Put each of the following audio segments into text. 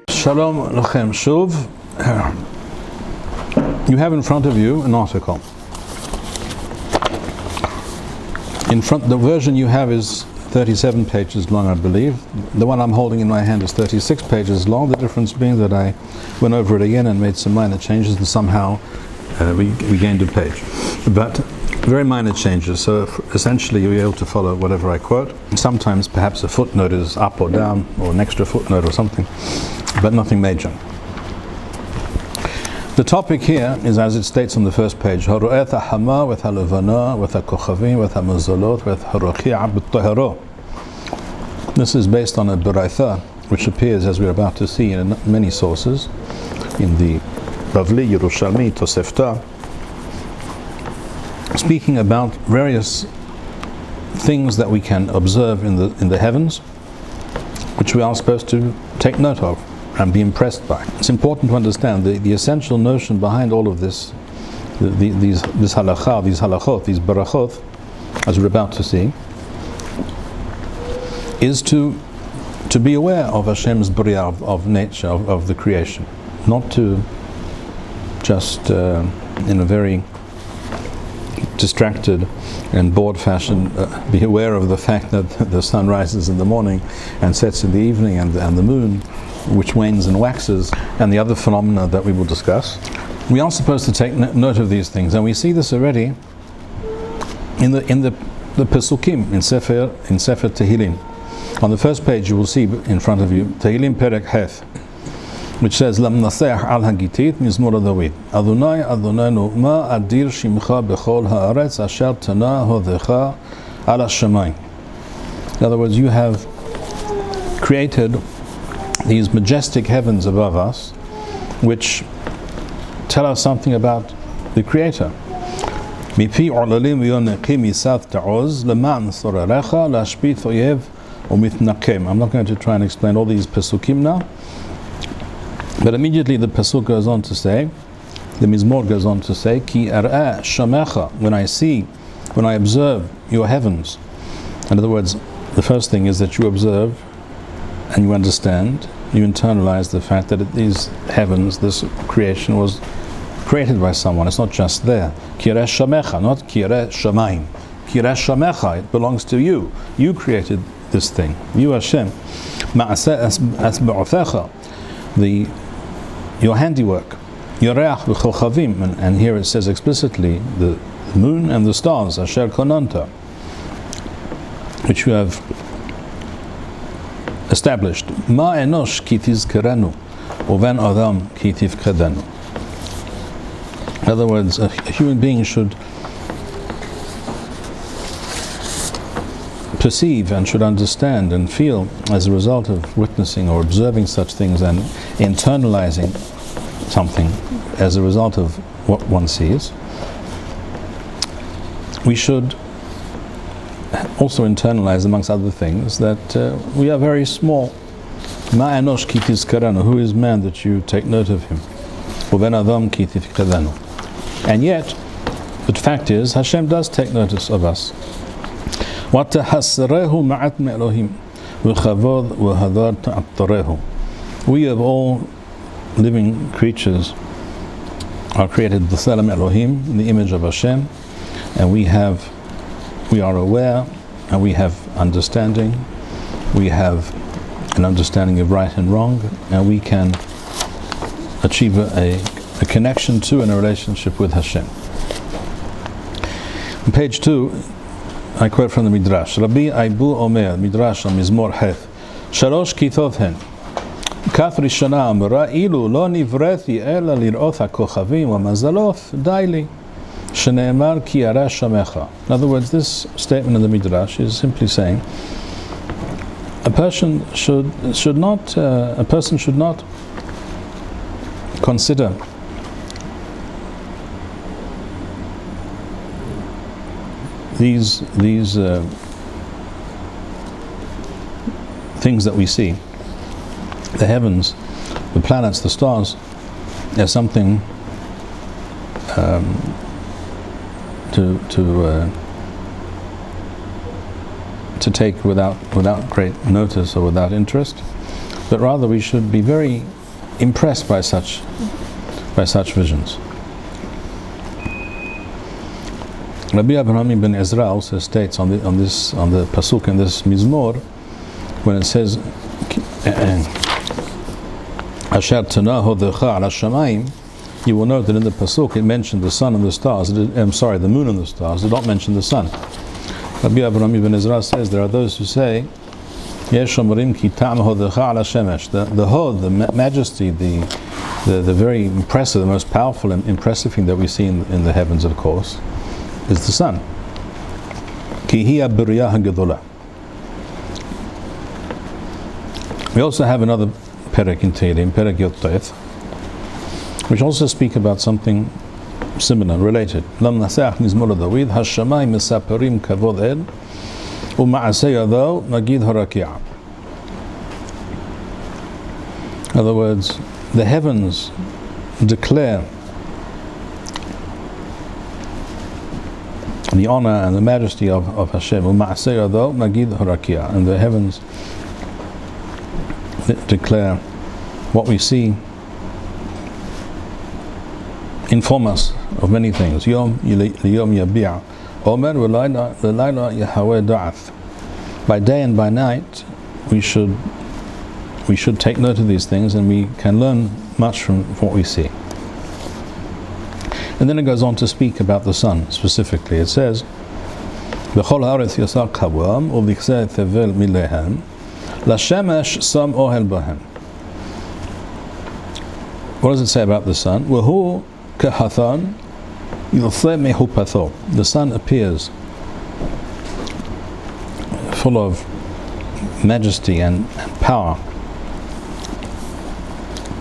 Shalom Lachem Shuv. You have in front of you an article. The version you have is 37 pages long, I believe. The one I'm holding in my hand is 36 pages long. The difference being that I went over it again and made some minor changes, and somehow we gained a page. But very minor changes, so essentially you'll be able to follow whatever I quote. Sometimes perhaps a footnote is up or down, or an extra footnote or something, but nothing major. The topic here is, as it states on the first page, Haru'et ha'hama with ha'levana with ha'kochavim with ha'mazalot with ha'rochi'a b'tohero. This is based on a Bracha, which appears, as we're about to see, in many sources, in the Bavli, Yerushalmi, Tosefta, speaking about various things that we can observe in the heavens, which we are supposed to take note of and be impressed by. It's important to understand the essential notion behind all of this, this halakha, these halachot, these barachot, as we're about to see, is to be aware of Hashem's bria, of nature, of the creation, not to just in a very distracted and bored fashion be aware of the fact that the sun rises in the morning and sets in the evening, and the moon, which wanes and waxes, and the other phenomena that we will discuss. We are supposed to take note of these things, and we see this already in the Pesukim in Sefer Tehillim. On the first page you will see in front of you Tehillim Perek Heth, which says, Lam naseach al hagitit mizmor David. Adonai Adonai ma adir shimcha bechol haaretz asher tana hodecha al hashamayim. In other words, you have created these majestic heavens above us, which tell us something about the Creator. Mipi olalim v'yonekim yisat ta'oz leman sorarecha lashpit oyev umitnakem. I'm not going to try and explain all these pesukim now, but immediately the pasuk goes on to say, the Mizmor goes on to say, Ki ar'a shamecha, when I observe your heavens. In other words, the first thing is that you observe and you understand, you internalize the fact that these heavens, this creation, was created by someone. It's not just there. Kireh shamecha, not kireh shamayim. Kireh shamecha, it belongs to you. You created this thing. You Hashem. Ma'aseh asba'othecha, your handiwork, Yoreach v'chochavim, and here it says explicitly the moon and the stars, Asher konanta, which you have established. Ma enosh ki tizkerenu, uven adam ki tifkedenu. In other words, a human being should perceive and should understand and feel as a result of witnessing or observing such things and internalizing something as a result of what one sees. We should also internalize, amongst other things, that we are very small. Ma enosh ki tizkerenu, who is man that you take note of him? Uven adam ki tifkedenu. And yet, the fact is, Hashem does take notice of us. وَتَحَسَّرَهُ مَعَتْ مَأْلُهِمْ وَخَوَضْ وَهَذَرْ تَعْطَرَهُ. We of all living creatures are created b'tselem Elohim, in the image of Hashem, and we are aware, and we have understanding. We have an understanding of right and wrong, and we can achieve a connection to and a relationship with Hashem. On page 2, I quote from the Midrash. Rabbi Aibu Omer, Midrash on Mizmor Heth, Shalosh kitov hen. Kaf rishona amra, ilu lo nivreti ela lir'oth ha'kochavim v'mazalot daili, shene'emar ki ara shamecha. In other words, this statement of the Midrash is simply saying a person should not consider these things that we see, the heavens, the planets, the stars, as something to to take without great notice or without interest, but rather we should be very impressed by such visions. Rabbi Avraham ben Ezra also states on the pasuk in this mizmor, when it says Asher tanahu decha ala shamayim, you will note that in the pasuk it mentioned the sun and the stars. The moon and the stars. It did not mention the sun. Rabbi Avraham ben Ezra says there are those who say Yesh omrim ki ta'amahu decha ala shemesh. The hod, the majesty, the very impressive, the most powerful and impressive thing that we see in the heavens, of course, is the sun. Ki hiya biriyah gedolah. We also have another perek in Tehillim, perek Yot Teth, which also speak about something similar, related. Lam nasach mizmor David, hashamayim mesaperim kavod el, u'ma'aseh yado magid harakia. In other words, the heavens declare the honor and the majesty of Hashem. U'ma'aseh yado magid harakia. And the heavens declare what we see, inform us of many things. Yom yabi'a omer v'layla Yahweh da'ath. By day and by night we should take note of these things, and we can learn much from what we see. And then it goes on to speak about the sun specifically. It says B'chol ha'aretz yasar kawam u'v'chzeh tevel milehem Lashemesh sam ohel bahem. What does it say about the sun? Wahu kahathan yulthe mehupatho. The sun appears full of majesty and power.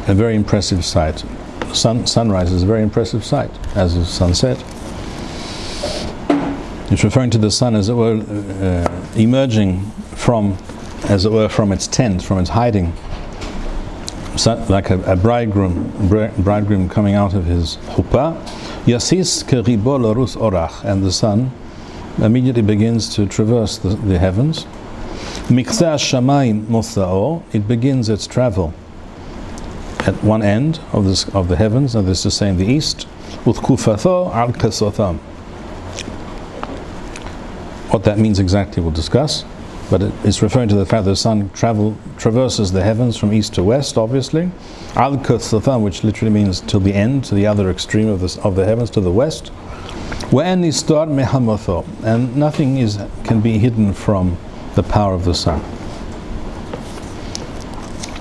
A very impressive sight. Sunrise is a very impressive sight, as is sunset. It's referring to the sun, as it were, emerging from, as it were, from its tent, from its hiding, like a bridegroom coming out of his chuppah. Yasis keribo larus orach, and the sun immediately begins to traverse the heavens. Mikzeh shamayim mosao, it begins its travel at one end of the heavens, and this is saying the east. Uthkufatho al kasotham. What that means exactly we'll discuss, but it's referring to the fact that the sun traverses the heavens from east to west, obviously. Al kasotham, which literally means till the end, to the other extreme of the heavens, to the west. Wa'en istar mehamotho, and nothing can be hidden from the power of the sun.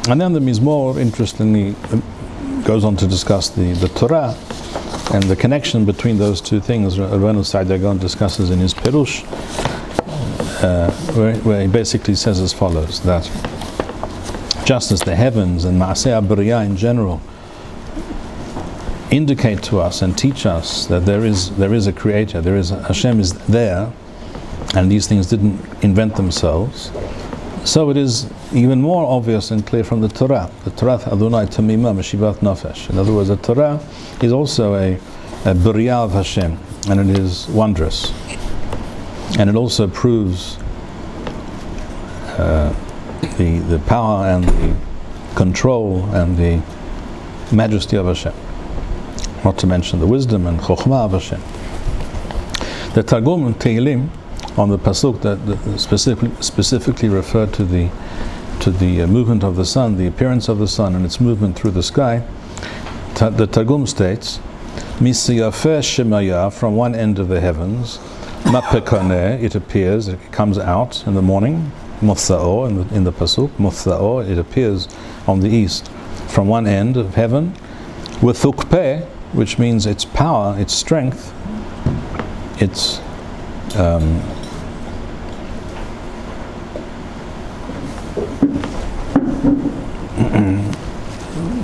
And then the Mizmor, interestingly, goes on to discuss the Torah and the connection between those two things. Rabbeinu Sa'adagon discusses in his Perush, where he basically says as follows, that just as the heavens and Ma'aseh HaBriyah in general indicate to us and teach us that there is a creator, Hashem is there, and these things didn't invent themselves, so it is even more obvious and clear from the Torah. The Torah Adonai Tamima Meshivat Nafesh. In other words, the Torah is also a B'riyah of Hashem, and it is wondrous. And it also proves the power and the control and the majesty of Hashem. Not to mention the wisdom and chokhmah of Hashem. The Targum and Tehillim on the pasuk that specifically referred to the movement of the sun, the appearance of the sun and its movement through the sky, the Targum states, Misiyafeh Shemaya, from one end of the heavens, Mapekane, it appears, it comes out in the morning, Mutha'o, in the pasuk, Mutha'o, it appears on the east, from one end of heaven, with Thukpeh, which means its power, its strength, its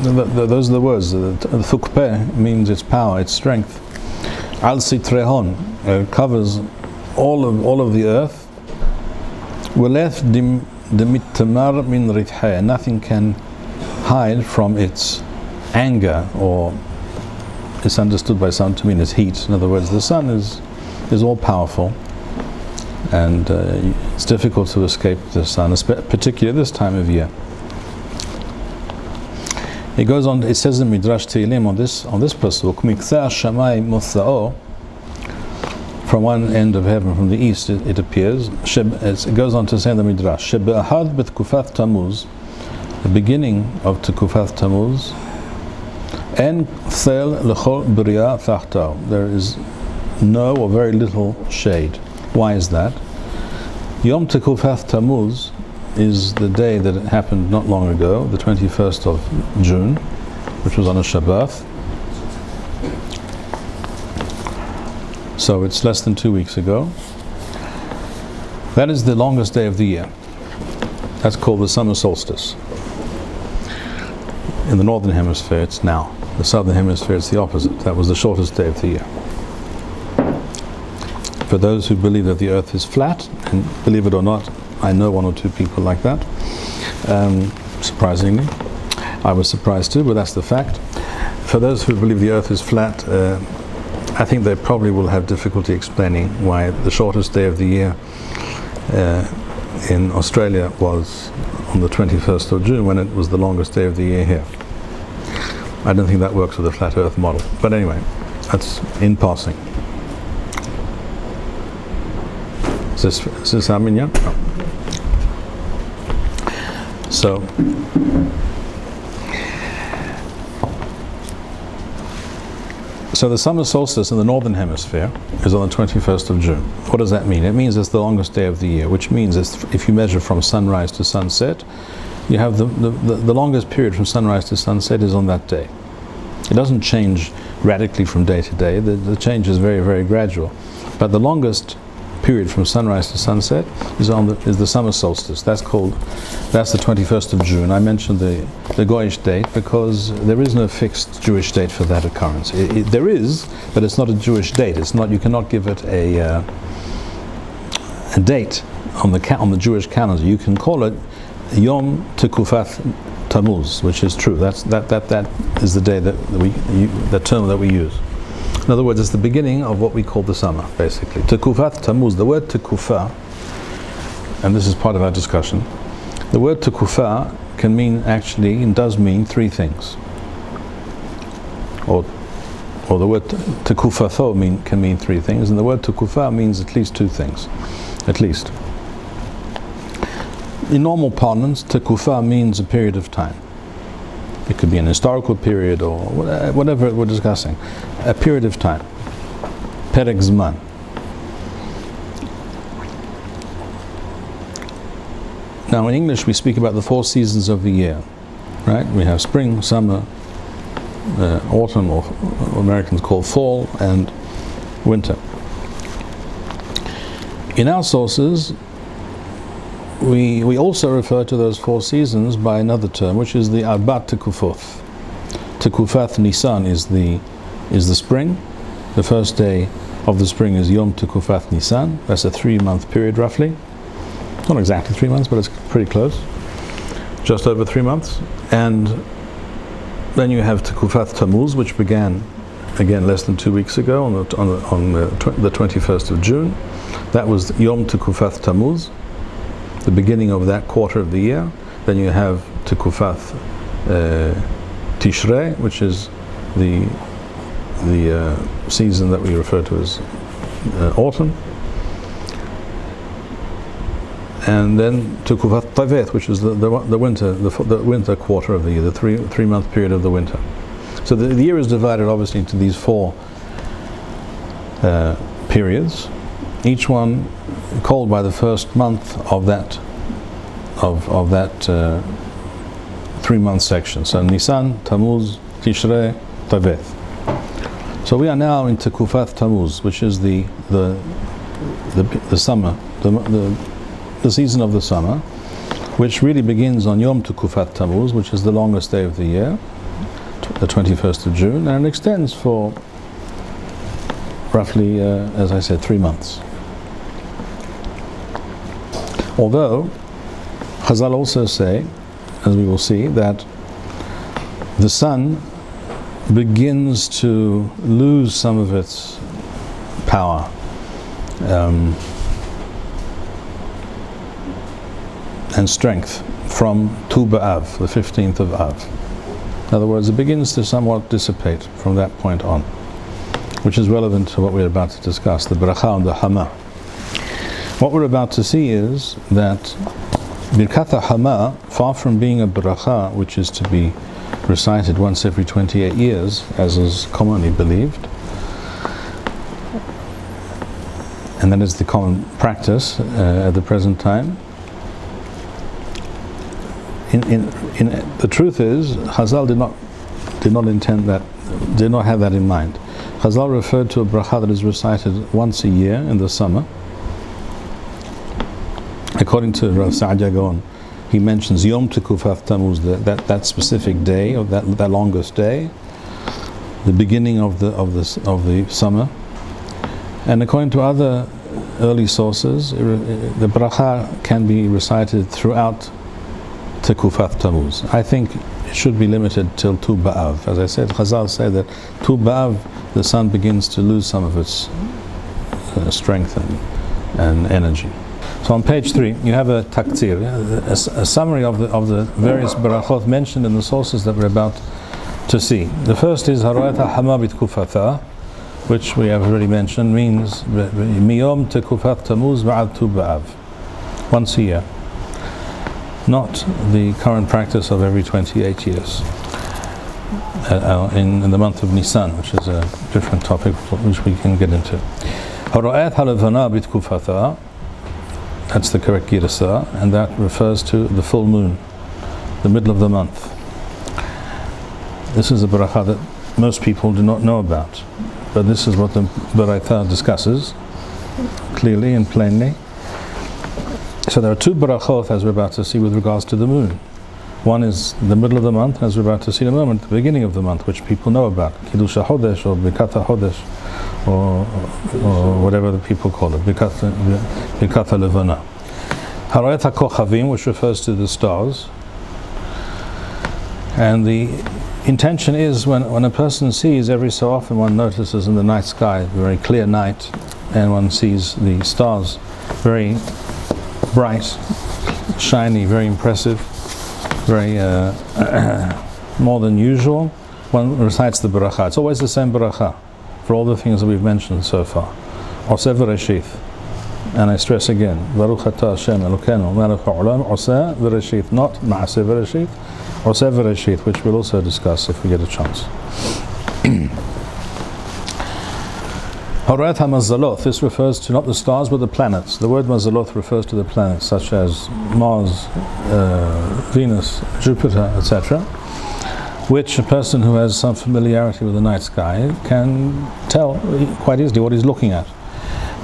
those are the words. The Thukpeh means its power, its strength. Al Sitrehon covers all of the earth. Weleth demittamar min ritheh, nothing can hide from its anger, or it's understood by some to mean its heat. In other words, the sun is all powerful, and it's difficult to escape the sun, particularly this time of year. It goes on. It says in Midrash Tehillim on this pasuk, "Miktzah Shamayim Mutha'o." From one end of heaven, from the east, it appears. It goes on to say in the Midrash, "Shebe'ahad b'tkufat Tammuz," the beginning of Tekufat Tammuz, "En thel lechol b'riah tachtau." There is no or very little shade. Why is that? Yom Tekufat Tammuz is the day that it happened not long ago, the 21st of June, which was on a Shabbat. So it's less than 2 weeks ago. That is the longest day of the year. That's called the summer solstice. In the northern hemisphere it's now. The southern hemisphere it's the opposite. That was the shortest day of the year. For those who believe that the earth is flat, and believe it or not, I know one or two people like that, surprisingly. I was surprised too, but that's the fact. For those who believe the earth is flat, I think they probably will have difficulty explaining why the shortest day of the year in Australia was on the 21st of June when it was the longest day of the year here. I don't think that works with the flat earth model. But anyway, that's in passing. Is this Armenia? No. So the summer solstice in the northern hemisphere is on the 21st of June. What does that mean? It means it's the longest day of the year, which means if you measure from sunrise to sunset, you have the longest period from sunrise to sunset is on that day. It doesn't change radically from day to day. The change is very, very gradual. But the longest period from sunrise to sunset is the summer solstice. That's the 21st of June. I mentioned the Goyish date because there is no fixed Jewish date for that occurrence. There is, but it's not a Jewish date. It's not. You cannot give it a date on the Jewish calendar. You can call it Yom Tekufat Tammuz, which is true. That is the day the term that we use. In other words, it's the beginning of what we call the summer, basically. Tekufat Tammuz, the word Tekufa, and this is part of our discussion, the word Tekufa can mean actually, and does mean three things. Or the word Tekufatho can mean three things, and the word Tekufa means at least two things. At least. In normal parlance, Tekufa means a period of time. It could be an historical period or whatever we're discussing. A period of time. Perek Zman. Now in English we speak about the 4 seasons of the year. Right? We have spring, summer, autumn, or Americans call fall, and winter. In our sources, we also refer to those 4 seasons by another term, which is the Arbat Tekufoth. Tekufat Nisan is the spring. The first day of the spring is Yom Tekufat Nisan. That's a 3-month period roughly. Not exactly 3 months, but it's pretty close. Just over 3 months. And then you have Tekufat Tammuz, which began again less than 2 weeks ago on the 21st of June. That was Yom Tekufat Tammuz, the beginning of that quarter of the year. Then you have Tekufat Tishrei, which is the season that we refer to as autumn. And then Tekufat Taveth, which is the winter quarter of the year, the 3-month period of the winter. So the year is divided obviously into these 4 periods, each one called by the first month of that 3-month section. So Nisan, Tammuz, Tishrei, Taveth. So we are now in Tekufat Tammuz, which is the summer, the season of the summer, which really begins on Yom Tekufat Tammuz, which is the longest day of the year, the 21st of June, and it extends for roughly, as I said, 3 months. Although, Chazal also say, as we will see, that the sun begins to lose some of its power and strength from Tu B'Av, the 15th of Av. In other words, it begins to somewhat dissipate from that point on, which is relevant to what we're about to discuss, the Bracha and the Hama. What we're about to see is that Birkat Hama, far from being a Bracha, which is to be recited once every 28 years, as is commonly believed, and that is the common practice at the present time. The truth is, Chazal did not intend that, did not have that in mind. Chazal referred to a bracha that is recited once a year in the summer. According to Rav Sa'adia Gaon, he mentions Yom Tekufat Tammuz, that specific day, of that longest day, the beginning of the summer. And according to other early sources, the bracha can be recited throughout Tekufat Tammuz. I think it should be limited till Tu B'Av. As I said, Chazal say that Tu B'Av, the sun begins to lose some of its strength and energy. So on page 3, you have a taktir, a summary of the various barachot mentioned in the sources that we're about to see. The first is Haroet HaHama B'Tkufata, which we have already mentioned, means Miyom Tekufat Tammuz Ba'ad Tu B'Av, once a year. Not the current practice of every 28 years in the month of Nisan, which is a different topic which we can get into. Haroet HaLevana B'Tkufata, that's the correct girasa, and that refers to the full moon, the middle of the month. This is a bracha that most people do not know about, but this is what the Baraita discusses clearly and plainly. So there are two barachot, as we're about to see, with regards to the moon. One is the middle of the month, as we're about to see in a moment, the beginning of the month, which people know about, Kiddush HaHodesh or Birkat HaHodesh, or whatever the people call it, Birkat HaLevana. Haroet HaKochavim, which refers to the stars. And the intention is when a person sees, every so often one notices in the night sky, a very clear night, and one sees the stars very bright, shiny, very impressive, very more than usual, one recites the bracha. It's always the same bracha for all the things that we've mentioned so far. Oseh v'reshith. And I stress again, Baruch atah Hashem Elokeinu melech ha'olam, Oseh v'reshith, not Ma'aseh v'reshith, Oseh v'reshith, which we'll also discuss if we get a chance. Haroet HaMazalot, this refers to not the stars but the planets. The word Mazalot refers to the planets such as Mars, Venus, Jupiter, etc., which a person who has some familiarity with the night sky can tell quite easily what he's looking at.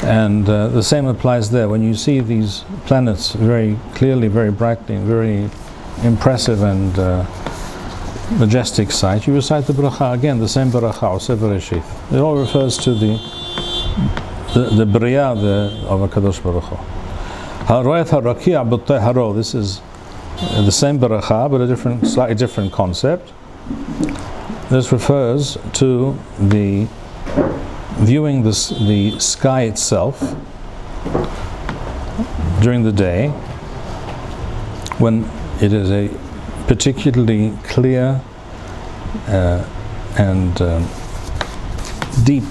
And the same applies there. When you see these planets very clearly, very brightly, very impressive and majestic sight, you recite the bracha again, the same bracha, Oseh v'reshith. It all refers to the Bria of HaKadosh Baruch Hu. Haroet HaRakia B'Tei Haro, this is the same bracha but a slightly different concept. This refers to the viewing the sky itself during the day when it is a particularly clear and deep,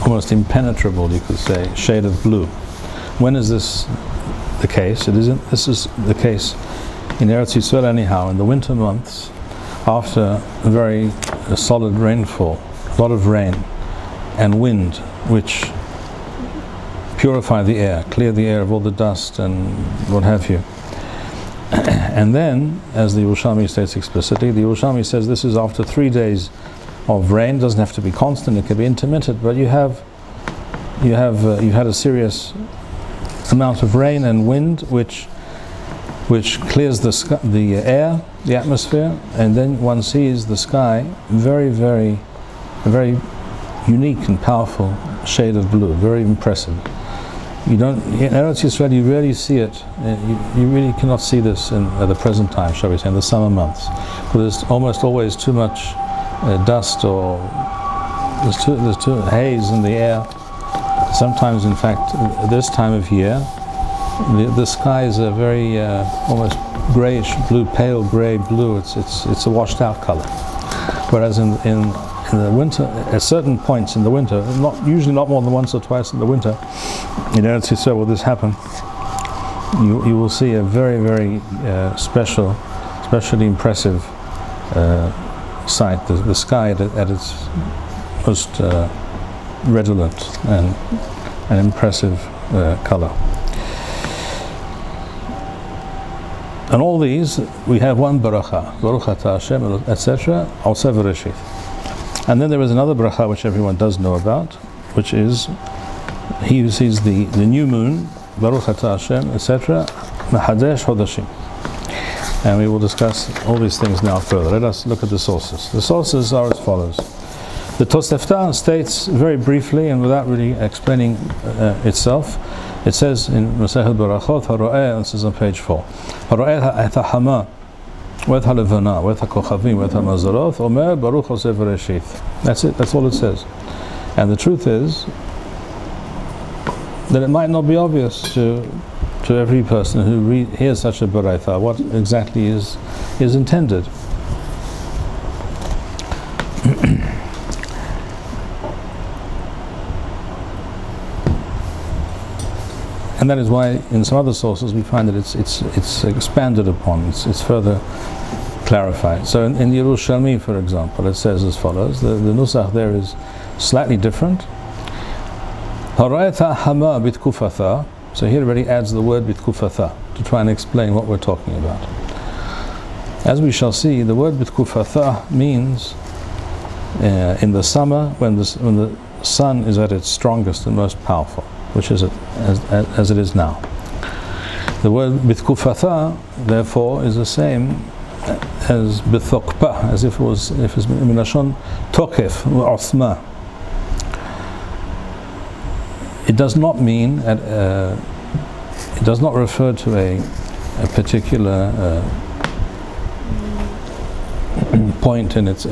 almost impenetrable, you could say, shade of blue. When is this the case? This is the case in Eretz Yisrael anyhow, in the winter months, after a very solid rainfall, a lot of rain and wind, which purify the air, clear the air of all the dust and what have you. And then, as the Yerushalmi states explicitly, the Yerushalmi says this is after 3 days of rain. It doesn't have to be constant, it can be intermittent, but you had a serious amount of rain and wind which clears the air, the atmosphere, and then one sees the sky a very unique and powerful shade of blue, very impressive. In Eretz Yisrael you rarely see it. You really cannot see this at the present time, shall we say, in the summer months, because there's almost always too much dust, or there's too haze in the air. Sometimes, in fact, this time of year, the sky is a very almost grayish blue, pale grey blue. It's a washed out color. Whereas in the winter, at certain points in the winter, usually not more than once or twice in the winter, in Eretz Yisrael will this happen. You will see a very, very especially impressive sight. The sky at its most redolent and impressive color. And all these, we have one bracha, Baruch Atah Hashem, etc., also Bereshith. And then there is another bracha which everyone does know about, which is, he who sees the new moon, Baruch Atah Hashem, etc., Mahadesh Hodashim. And we will discuss all these things now further. Let us look at the sources. The sources are as follows. The Tosefta states very briefly and without really explaining itself. It says in Masechet Berachot, Haro'eh, this is on page 4. Haro'eh et ha'hama, ואת הלבנה, ואת הכוכבים, ואת המזלות, אומר ברוך עושה בראשית. That's it, that's all it says. And the truth is that it might not be obvious to every person who hears such a baraita what exactly is intended. And that is why in some other sources we find that it's expanded upon, it's further clarified. So in the Yerushalmi, for example, it says as follows, the nusach there is slightly different. Harayta hama bitkufatha. So here already adds the word bitkufatha to try and explain what we're talking about. As we shall see, the word bitkufatha means in the summer when the sun is at its strongest and most powerful, which is as it is now. The word bitkufatha, therefore, is the same as bithokpa, as if it's minashon tokef u'othma. It does not mean it does not refer to a particular point in its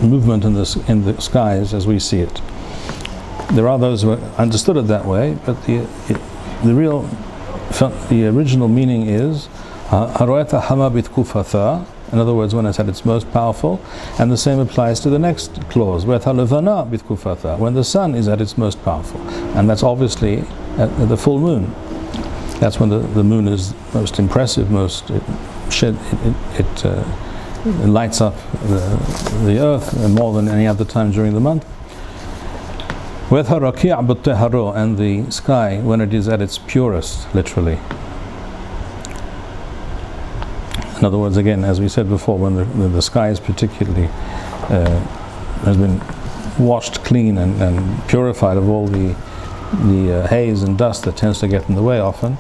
movement in the skies as we see it. There are those who understood it that way, but the original meaning is haroeta hama bitkufatha. In other words, when it's at its most powerful, and the same applies to the next clause, when the sun is at its most powerful, and that's obviously at the full moon. That's when the moon is most impressive, most it lights up the earth more than any other time during the month. And the sky when it is at its purest, literally. In other words, again, as we said before, when the sky is particularly has been washed clean and purified of all the haze and dust that tends to get in the way often,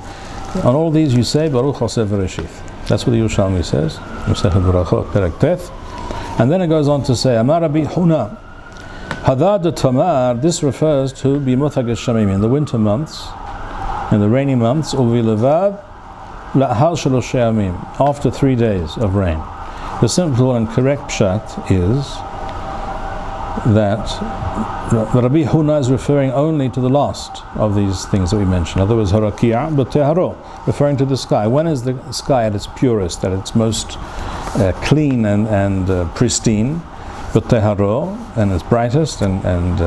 on all these you say Baruch Hoseh Bereshith. That's what the Yerushalmi says. And then it goes on to say Amar Rabbi Huna Hadad Tamar. This refers to Bimot HaGeshamim in the winter months, in the rainy months, Uvilevav after 3 days of rain. The simple and correct pshat is that Rabbi Huna is referring only to the last of these things that we mentioned. In other words, harakia b'teharo, referring to the sky. When is the sky at its purest, at its most clean and pristine, b'teharo, and its brightest and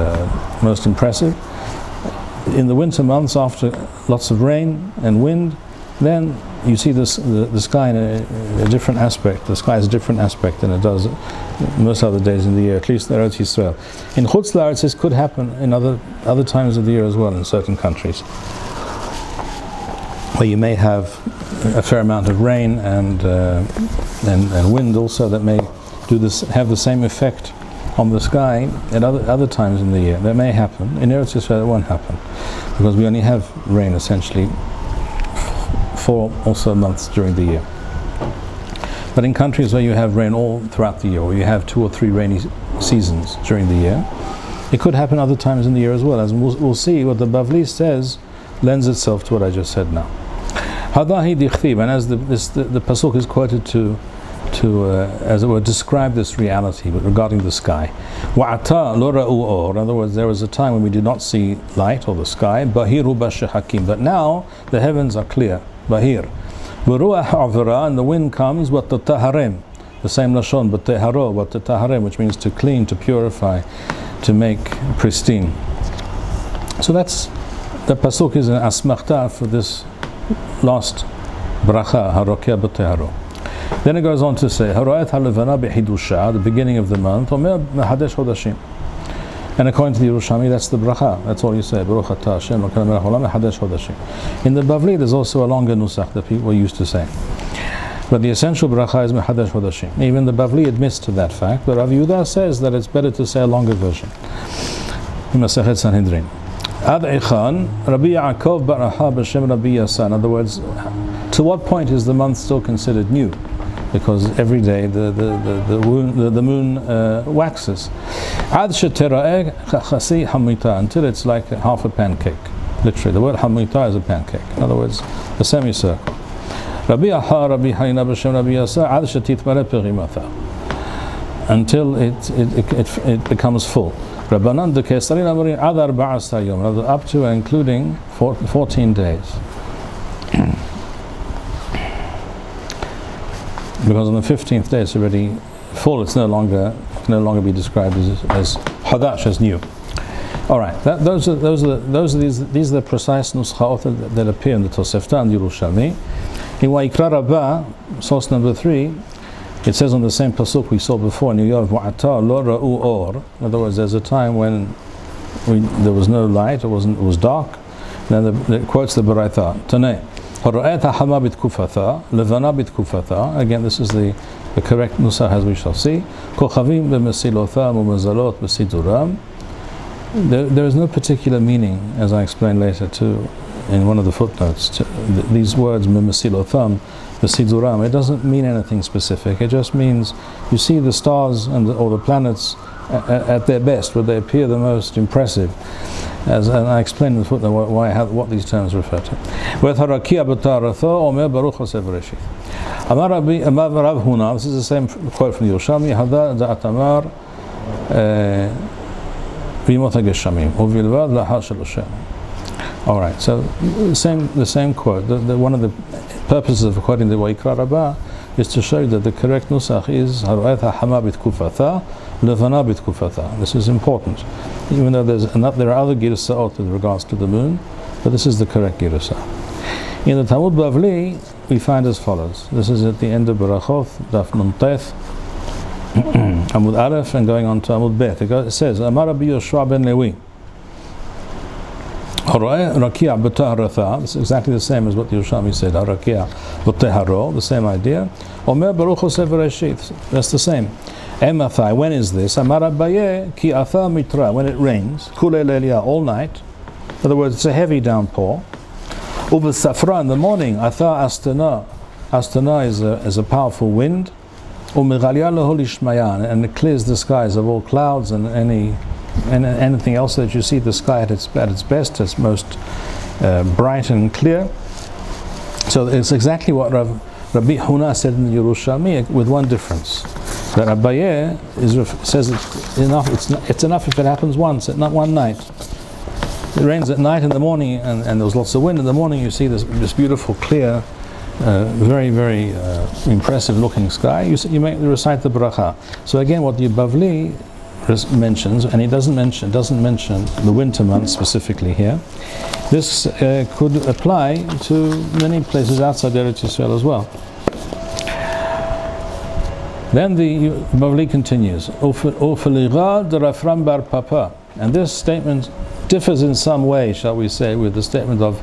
most impressive? In the winter months, after lots of rain and wind, then you see the sky in a different aspect. The sky has a different aspect than it does most other days in the year, at least in Eretz Yisrael. In Chutz La'aretz, this could happen in other times of the year as well in certain countries, where you may have a fair amount of rain and wind also that may have the same effect on the sky at other times in the year. That may happen. In Eretz Yisrael it won't happen, because we only have rain essentially 4 or so months during the year. But in countries where you have rain all throughout the year, or you have 2 or 3 rainy seasons during the year, it could happen other times in the year as well. As we'll see, what the Bavli says lends itself to what I just said now. Hadahi dichtiv, and as the pasuk is quoted to as it were, describe this reality regarding the sky. وَعَتَى لَا رَأُوا أَوْرٍ. In other words, there was a time when we did not see light or the sky. بَهِيرُ بَشَّ حَكِيم. But now the heavens are clear. Bahir. وَرُوَحْ عَفْرَى. And the wind comes. وَتَتَهَرِمْ. The same lashon, but teharo, which means to clean, to purify, to make pristine. So that's the pasuk is an asmachta for this last bracha, harokia b'teharo. Then it goes on to say, haroet halevana b'hidusha, the beginning of the month, omer mehadesh hodashim. And according to the Yerushalmi, that's the bracha. That's all you say. Baruch atah Hashem l'kol melech haolam mehadesh hodashim. In the Bavli, there's also a longer nusach that people used to say. But the essential bracha is Mehadesh Hodashim. Even the Bavli admits to that fact, but Rav Yehuda says that it's better to say a longer version. Masechet Sanhedrin. Ad Echan, Rabbi Yaakov Baraha B'Shem Rabbi Yasa. In other words, to what point is the month still considered new? Because every day the moon waxes. Ad Shetera'eh Chasi Hamita, until it's like half a pancake. Literally, the word Hamita is a pancake. In other words, a semicircle. Rabbi Aha, Rabbi Hayna B'Shem Rabbi Yasa, Ad Shetitmare Perimatha, until it becomes full. Rabbanan de Kesarin Amarin Ad Arba'asa Yom, up to and including 14 days. Because on the 15th day it's already full. It's no longer be described as Hadash, as new. All right, these are the precise nuschaot that appear in the Tosefta and Yerushalmi. In Wa'ikra Rabbah, source number 3, it says on the same pasuk we saw before in New York, Wa'ata lo ra'u or. In other words, there's a time when there was no light, it was dark. Then it quotes the Baraita, Taneh, Hara'et ha'hama b'tkufatha, levana b'tkufatha. Again, this is the correct nusach as we shall see. Kochavim b'mesilotha mu'mazalot b'siduram. There is no particular meaning, as I explained later too, in one of the footnotes, these words "mimasilotham," the siduram. It doesn't mean anything specific. It just means you see the stars or the planets at their best, where they appear the most impressive. And I explained in the footnote what these terms refer to. This is the same quote from the Yerushalmi. Hada da'atamar v'yimot hageshamim uvilvad lahar shel. All right, so the same quote. One of the purposes of quoting the Wa'ikra Rabbah is to show that the correct nusach is Haroet ha'hama b'tkufatha, levana b'tkufatha. This is important, even though there are other girsaot with regards to the moon, but this is the correct girsa. In the Talmud Bavli, we find as follows. This is at the end of Barachot, Daf Nun Teth, Amud Aleph, and going on to Amud Bet. It says, Amar Rabbi Yoshua ben Lewi. This is exactly the same as what the Yerushalmi said. The same idea. That's the same. When is this? When it rains, all night. In other words, it's a heavy downpour. In the morning, Astana is a powerful wind. And it clears the skies of all clouds and anything else that you see the sky at its best, it's most bright and clear. So it's exactly what Rabbi Huna said in the Yerushalmi, with one difference. That Abaye says it's enough if it happens once, not one night. It rains at night. In the morning, and there's lots of wind. In the morning you see this beautiful, clear, very, very impressive looking sky. You recite the bracha. So again, what the Bavli mentions, and he doesn't mention the winter months specifically here. This could apply to many places outside Eretz Yisrael as well. Then the Bavli continues, and this statement differs in some way, shall we say, with the statement of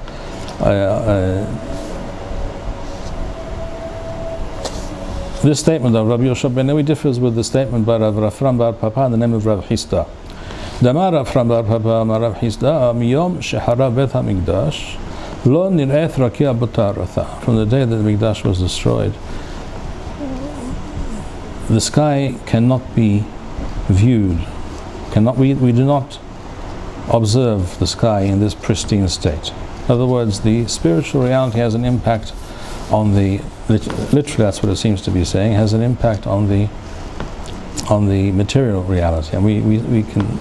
this statement of Rabbi Yoshua ben Lewi differs with the statement by Rav Rafram Bar Papa in the name of Rav Chisda. Damar Rafram Bar Papa Rav Chisda miyom shehara bet hamikdash lo nir'eth rakia b'taratha. From the day that the Mikdash was destroyed, the sky cannot be viewed. We do not observe the sky in this pristine state. In other words, the spiritual reality has an impact on the, literally that's what it seems to be saying, has an impact on the material reality, and we can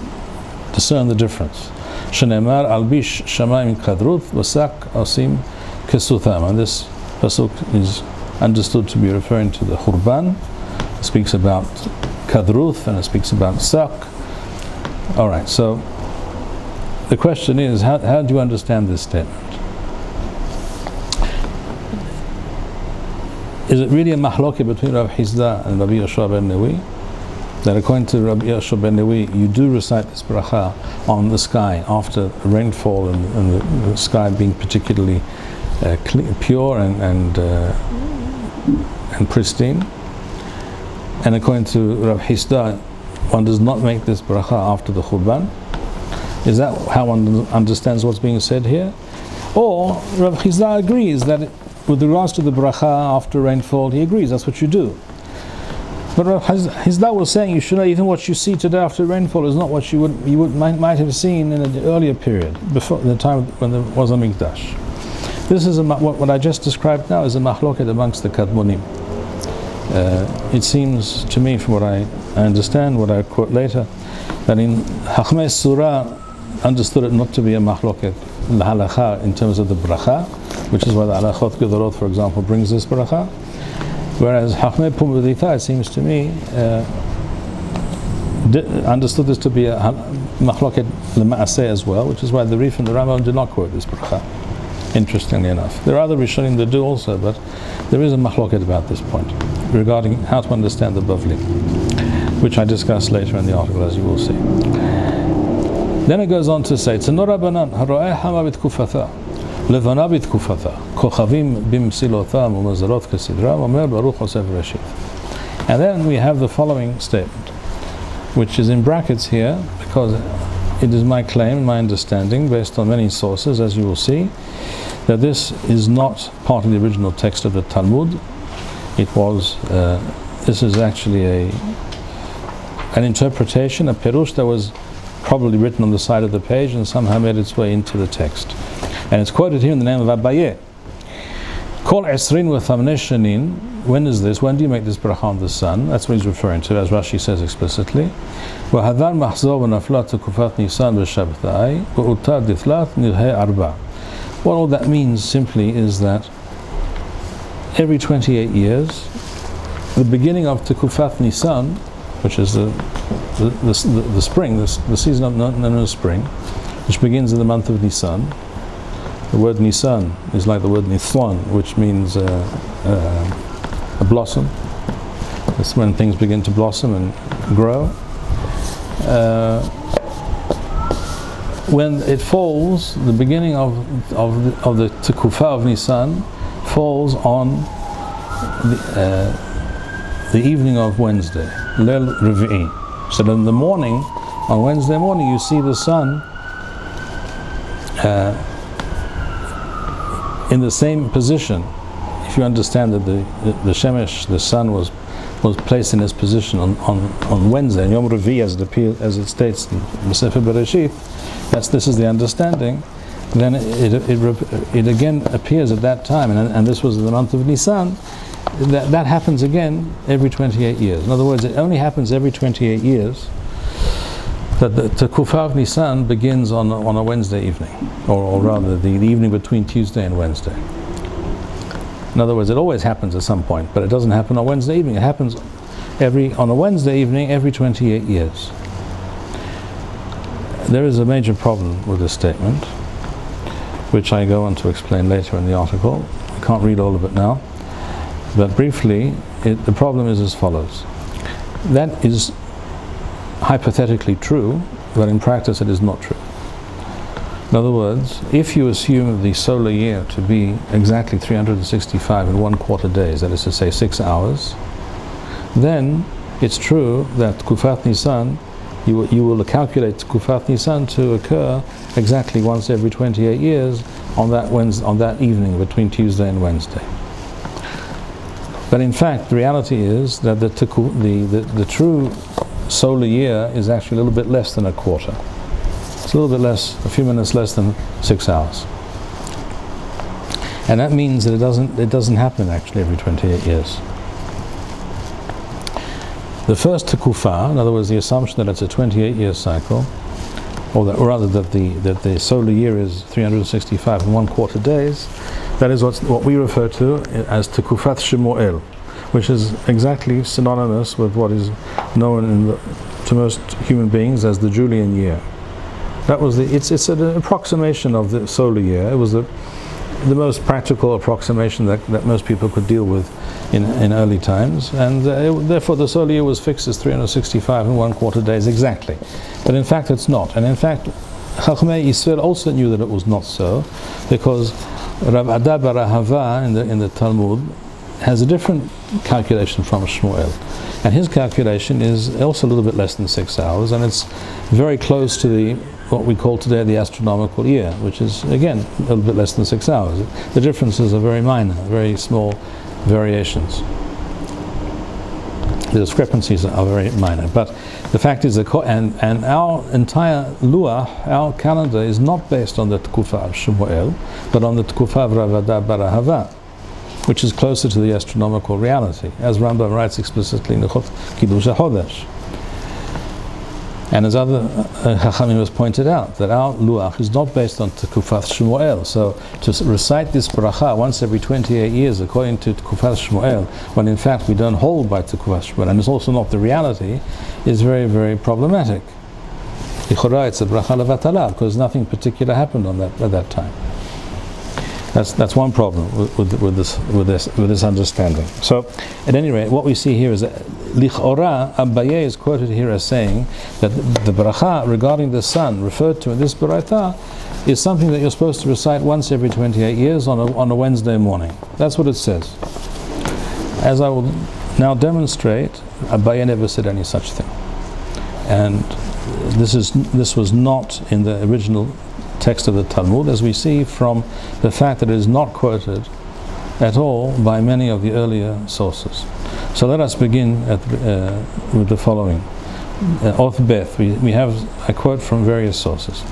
discern the difference. Shenemar albish shamayim kadruth wasak asim kesutham, and this pasuk is understood to be referring to the Khurban. It speaks about kadruth and it speaks about sak. All right, so the question is, how do you understand this statement? Is it really a mahloket between Rabbi Hizda and Rabbi Yoshua ben Newi? That according to Rabbi Yoshua ben Newi, you do recite this bracha on the sky after rainfall and the sky being particularly pure and pristine. And according to Rabbi Hizda, one does not make this bracha after the Khurban. Is that how one understands what's being said here? Or Rabbi Hizda agrees that with regards to the bracha after rainfall, he agrees that's what you do. But Hizda was saying you should know even what you see today after rainfall is not what you might have seen in an earlier period, before the time when there was a mikdash. This is what I just described now is a mahloket amongst the kadmonim. It seems to me, from what I understand, what I quote later, that in Chachmei Surah understood it not to be a mahloket l'halacha in terms of the bracha, which is why the Alachot Gedorot, for example, brings this bracha. Whereas Chachmei Pumbedita, it seems to me, understood this to be a mahloket l'ma'aseh as well, which is why the Rif and the Rambam did not quote this bracha, interestingly enough. There are other Rishonim that do also, but there is a mahloket about this point, regarding how to understand the Bavli, which I discuss later in the article, as you will see. Then it goes on to say, Tzanor Rabbanan, haro'eh hama b'tkufatha, levana b'tkufatha, kochavim b'msilotam u'mazarot kesidra, omer baruch osef reshit. And then we have the following statement, which is in brackets here, because it is my claim, my understanding, based on many sources, as you will see, that this is not part of the original text of the Talmud. It was, this is actually an interpretation, a perush that was probably written on the side of the page and somehow made its way into the text. And it's quoted here in the name of Abaye. Kol esrin v'thamnei shanin. When is this? When do you make this bracha on the sun? That's what he's referring to, as Rashi says explicitly. V'hadar mahzor v'naflat tekufat nisan v'shabtai v'utar dithlat nirhei arba. What all that means simply is that every 28 years, the beginning of Tekufat Nisan, which is the spring, the season of known as spring, which begins in the month of Nisan. The word Nisan is like the word Nithwan, which means a blossom. That's when things begin to blossom and grow. When it falls, the beginning of the Tekufah of Nisan falls on the evening of Wednesday, Leil Revi'i. So in the morning, on Wednesday morning, you see the sun in the same position. If you understand that the Shemesh, the sun, was placed in its position on Wednesday, Yom Revi'i, as it states in Sefer Bereshit, this is the understanding. Then it again appears at that time, and this was the month of Nisan. That happens again every 28 years. In other words, it only happens every 28 years that the Tekufah of Nisan begins on a Wednesday evening, or rather the evening between Tuesday and Wednesday. In other words, it always happens at some point, but it doesn't happen on Wednesday evening. It happens on a Wednesday evening every 28 years. There is a major problem with this statement, which I go on to explain later in the article. I can't read all of it now, but briefly, the problem is as follows. That is hypothetically true, but in practice it is not true. In other words, if you assume the solar year to be exactly 365 and 1/4 days, that is to say 6 hours, then it's true that Kufat Nisan, you will calculate Kufat Nisan to occur exactly once every 28 years on that evening between Tuesday and Wednesday. But in fact, the reality is that the true solar year is actually a little bit less than a quarter. It's a little bit less, a few minutes less than 6 hours. And that means that it doesn't happen actually every 28 years. The first Tekufah, in other words, the assumption that it's a 28-year cycle, or rather that the solar year is 365 and 1/4 days, that is what we refer to as Tekufat Shemuel, which is exactly synonymous with what is known to most human beings as the Julian year. That was it's an approximation of the solar year. It was the most practical approximation that most people could deal with in early times, and therefore the solar year was fixed as 365 and 1/4 days exactly. But in fact it's not. And in fact Chachmei Yisrael also knew that it was not so, because Rabbi David Bar-Hayim in the Talmud has a different calculation from Shmuel, and his calculation is also a little bit less than 6 hours, and it's very close to what we call today the astronomical year, which is again a little bit less than 6 hours. The differences are very minor, very small variations. The discrepancies are very minor, but the fact is and our entire Luah, our calendar, is not based on the Tekufah of Shmuel, but on the Tekufah of Rabbi David Bar-Hayim, which is closer to the astronomical reality, as Rambam writes explicitly in the Kiddush HaChodesh. And as other Chachamim has pointed out, that our Luach is not based on Tekufat Shmuel. So to recite this Bracha once every 28 years according to Tekufat Shmuel, when in fact we don't hold by Tekufat Shmuel, and it's also not the reality, is very, very problematic. Ichora, it's a Bracha Levatala, because nothing particular happened at that time. That's one problem with this understanding. So, at any rate, what we see here is that Lichora, Abaye is quoted here as saying that the bracha regarding the sun referred to in this Baraita is something that you're supposed to recite once every 28 years on a Wednesday morning. That's what it says. As I will now demonstrate, Abaye never said any such thing, and this was not in the original text of the Talmud, as we see from the fact that it is not quoted at all by many of the earlier sources. So let us begin with the following. Oth Beth, we have a quote from various sources.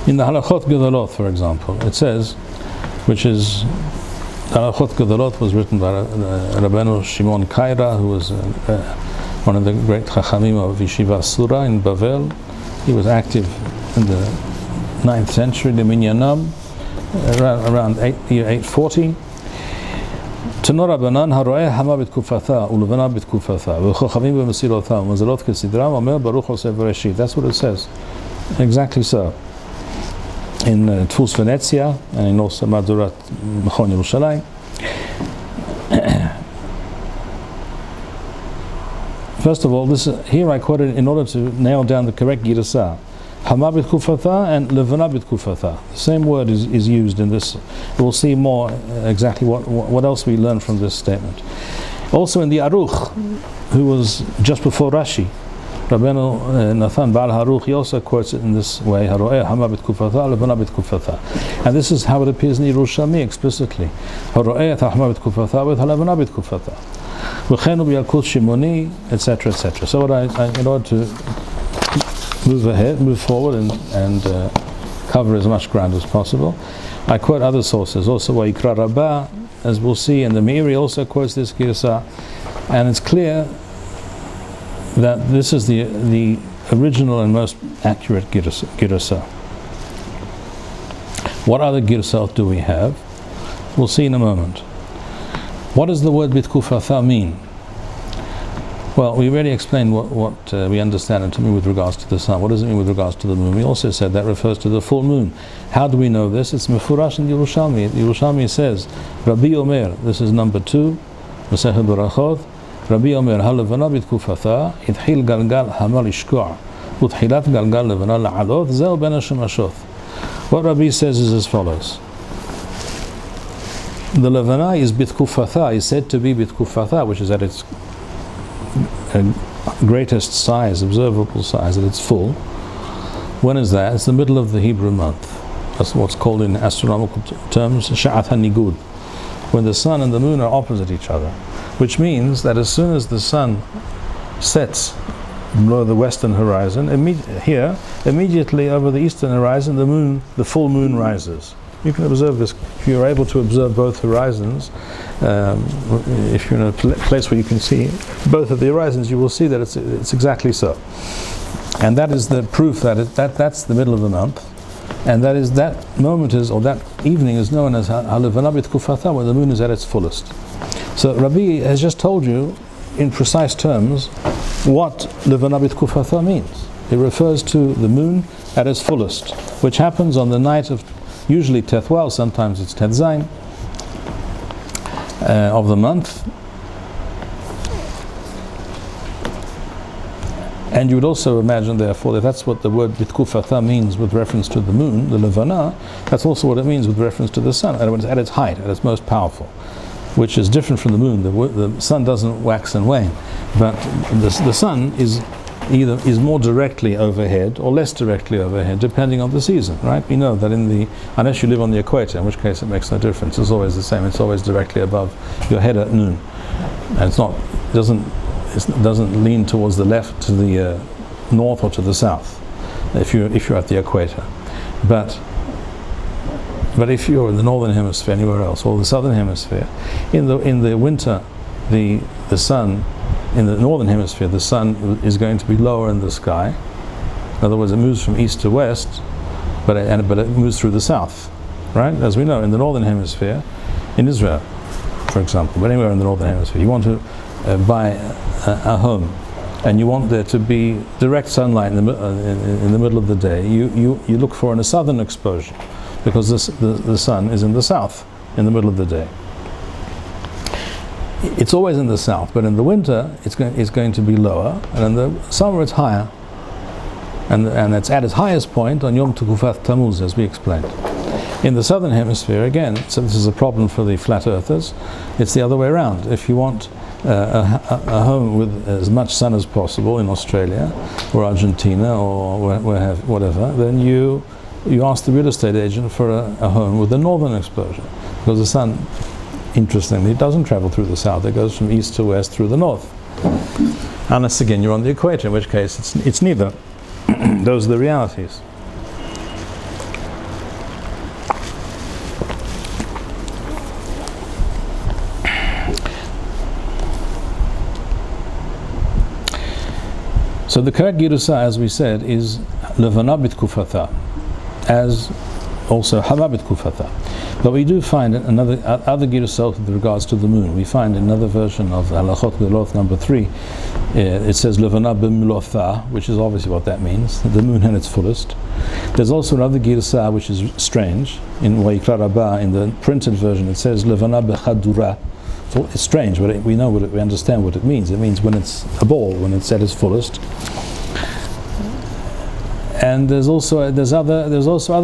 In the Halachot Gedolot, for example, it says, which is, Halachot Gedolot was written by Rabbeinu Shimon Kaira, who was one of the great Chachamim of Yeshiva Sura in Bavel. He was active in the 9th century, the Minyanam, around year 840. Tenor Rabbanan haroeh hama b'tkufatha ulevana b'tkufatha v'chochavim b'mesilotha u'mazalot k'sidram omer baruch oseh v'reshit. That's what it says. Exactly so. In Tfus Venezia and in also Madurat Machon Yerushalayim. First of all, here I quoted in order to nail down the correct Girasah. Hama b'tkufatha and levana b'tkufatha. The same word is used in this. We'll see more exactly what else we learn from this statement. Also in the Aruch, who was just before Rashi, Rabbeinu Nathan Baal Haruch, he also quotes it in this way: Haroeh hama b'tkufatha, levana b'tkufatha. And this is how it appears in Yerushalmi explicitly: Haroeh hama b'tkufatha with halevana b'tkufatha. V'chenu b'yalkut shimoni, etc., etc. So in order to move forward and cover as much ground as possible, I quote other sources. Also Vayikra Rabbah, as we'll see, and the Meiri also quotes this Girsa, and it's clear that this is the original and most accurate Girsa. What other Girsot do we have? We'll see in a moment. What does the word B'tkufatha mean? Well, we already explained what we understand it to mean with regards to the sun. What does it mean with regards to the moon? We also said that refers to the full moon. How do we know this? It's Mefurash in Yerushalmi. Yerushalmi says, Rabbi Omer, this is number 2, Masechet Berachot, Rabbi Omer, Halevana b'tkufatha, Idchil galgal hamal ishko'a, Utchilat galgal levana la'alot, Zeo ben hashemashot. What Rabbi says is as follows. The levana is b'tkufatha, is said to be b'tkufatha, which is at its greatest size, observable size, at its full. When is that? It's the middle of the Hebrew month. That's what's called in astronomical terms Sha'at HaNigud, when the sun and the moon are opposite each other, which means that as soon as the sun sets below the western horizon, immediately over the eastern horizon the full moon rises. You can observe this. If you're able to observe both horizons, if you're in a place where you can see both of the horizons, you will see that it's exactly so. And that is the proof that that's the middle of the month. And that moment or that evening is known as Halevana b'tkufata, when the moon is at its fullest. So Rabbi has just told you in precise terms what Levana b'tkufata means. It refers to the moon at its fullest, which happens on the night of usually Tethwal, sometimes it's Tetzain, of the month. And you would also imagine, therefore, that that's what the word bitkufata means with reference to the moon, the levana. That's also what it means with reference to the sun, at its height, at its most powerful, which is different from the moon. The sun doesn't wax and wane, but the sun is more directly overhead or less directly overhead, depending on the season, right? We know that unless you live on the equator, in which case it makes no difference. It's always the same. It's always directly above your head at noon, and it doesn't lean towards the left, to the north, or to the south, if you're at the equator. But if you're in the northern hemisphere, anywhere else, or the southern hemisphere, in the winter, the sun, in the northern hemisphere, the sun is going to be lower in the sky. In other words, it moves from east to west, but it moves through the south, right? As we know, in the northern hemisphere, in Israel, for example, but anywhere in the northern hemisphere, you want to buy a home, and you want there to be direct sunlight in the middle of the day. You look for a southern exposure, because the sun is in the south in the middle of the day. It's always in the south, but in the winter it's going to be lower, and in the summer it's higher, and it's at its highest point on Yom Tekufat Tammuz, as we explained. In the southern hemisphere, again, so this is a problem for the flat earthers, it's the other way around. If you want a home with as much sun as possible in Australia or Argentina or whatever, then you ask the real estate agent for a home with a northern exposure, because the sun, interestingly, doesn't travel through the south. It goes from east to west through the north, unless again you're on the equator, in which case it's neither. Those are the realities. So the correct Girusa, as we said, is Levana b'tkufata, as also Hama b'tkufata. But we do find other Girusot with regards to the moon. We find another version of Halachot Gedolos number 3. It says Levana b'milotha, which is obviously what that means, the moon at its fullest. There's also another Girusa which is strange. In Vayikra Rabbah, in the printed version, it says Levana b'chadura. It's strange, but we understand what it means. It means when it's a ball, when it's at its fullest. And there's also other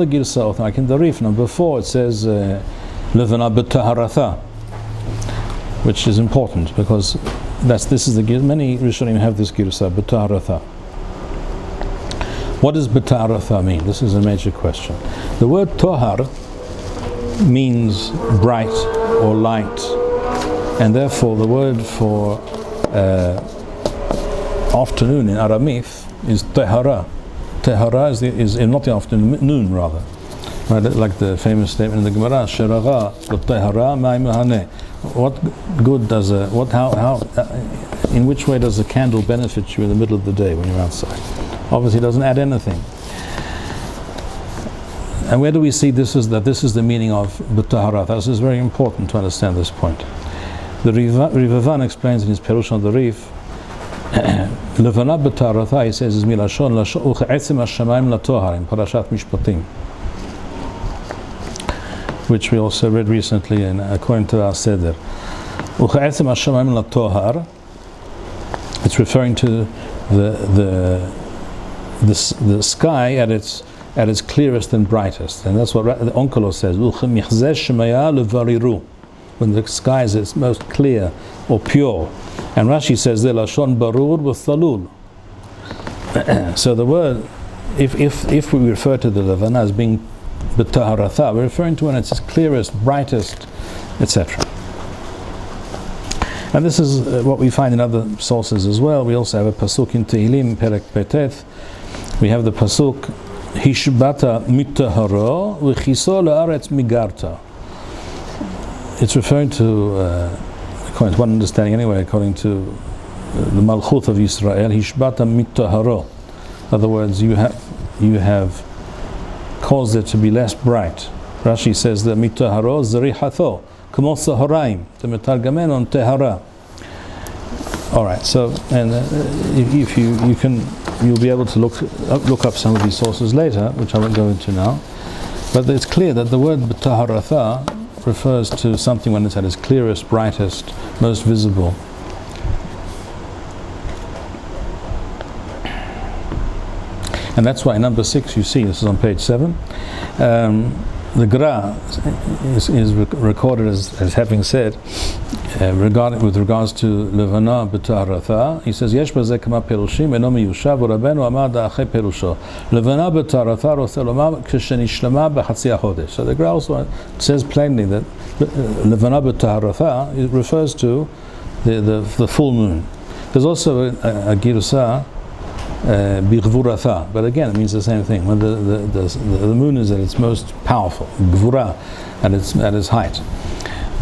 girsot, like in the Rif number 4, it says Levana b'taharatha, which is important because many Rishonim have this girsa b'taharatha. What does b'taharatha mean? This is a major question. The word tohar means bright or light. And therefore, the word for afternoon in Aramaic is tehara. Tehara is not the afternoon, noon rather. Right? Like the famous statement in the Gemara, "Sheraga tehara ma'imahane." What good does in which way does a candle benefit you in the middle of the day when you're outside? Obviously, it doesn't add anything. And where do we see this is the meaning of b'tahara? This is very important to understand this point. The Rivavan explains in his Perush on the Rif, Levana b'taharatha, he says, is milashon u'che'etzim hashamayim latohar in Parashat Mishpatim, which we also read recently according to our Seder. U'che'etzim hashamayim latohar, it's referring to the sky at its clearest and brightest, and that's what the Onkelos says. U'chemichzeh shemaya levariru, when the sky is its most clear or pure. And Rashi says, "Ze lashon barur v'thalul." So the word, if we refer to the Levana as being b'taharatha, we're referring to when it's its clearest, brightest, etc. And this is what we find in other sources as well. We also have a pasuk in Tehillim, Perek Peteth. We have the pasuk Hishbata mitaharo v'chiso la'aretz migarta. It's referring to, according to one understanding anyway, according to the Malchut of Israel, Hishbata mitaharo. In other words, you have caused it to be less bright. Rashi says that mitaharo zarihatho kamo sahoraim temetargamen on tehara. All right, so and if you'll be able to look up some of these sources later, which I won't go into now. But it's clear that the word b'taharatha refers to something when it's at its clearest, brightest, most visible. And that's why number 6, you see, this is on page 7. The Gra is recorded as having said, with regards to Levana b'taharatha, he says, Yesh b'zeh kama perushim eno miyushav u'rabenu amar da'achei perusho Levana b'taharatha rotze lomar kshenishlama b'chatzi hachodesh. So the Gra also says plainly that Levana b'taharatha refers to the full moon. There's also a Girusa B'gvuratha, but again it means the same thing. When the moon is at its most powerful, Gvura, at its height.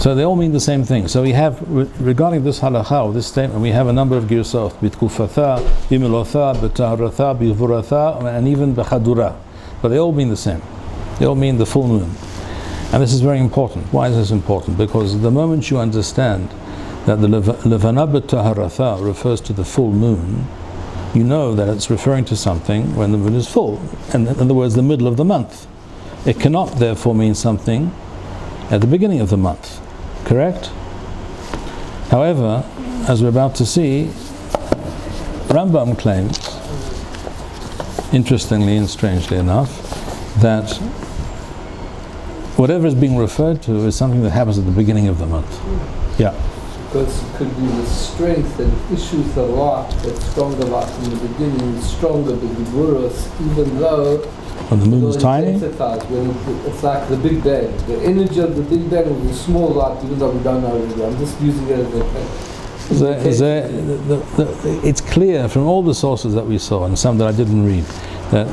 So they all mean the same thing. So we have, regarding this halakha, or this statement, we have a number of girsot: B'tkufatha, B'milotha, B'taharatha, B'gvuratha, and even B'chadura. But they all mean the same. They all mean the full moon. And this is very important. Why is this important? Because the moment you understand that the Levana B'taharatha refers to the full moon, you know that it's referring to something when the moon is full, and in other words, the middle of the month. It cannot therefore mean something at the beginning of the month, correct? However, as we're about to see, Rambam claims, interestingly and strangely enough, that whatever is being referred to is something that happens at the beginning of the month. Yeah. Because it could be the strength that issues a lot, that stronger lot in the beginning, is stronger than the Gurus, even though when the moon is tiny? When it's like the Big Bang. The energy of the Big Bang is a small lot, even though we don't know it. I'm just using it as a it's clear from all the sources that we saw, and some that I didn't read, that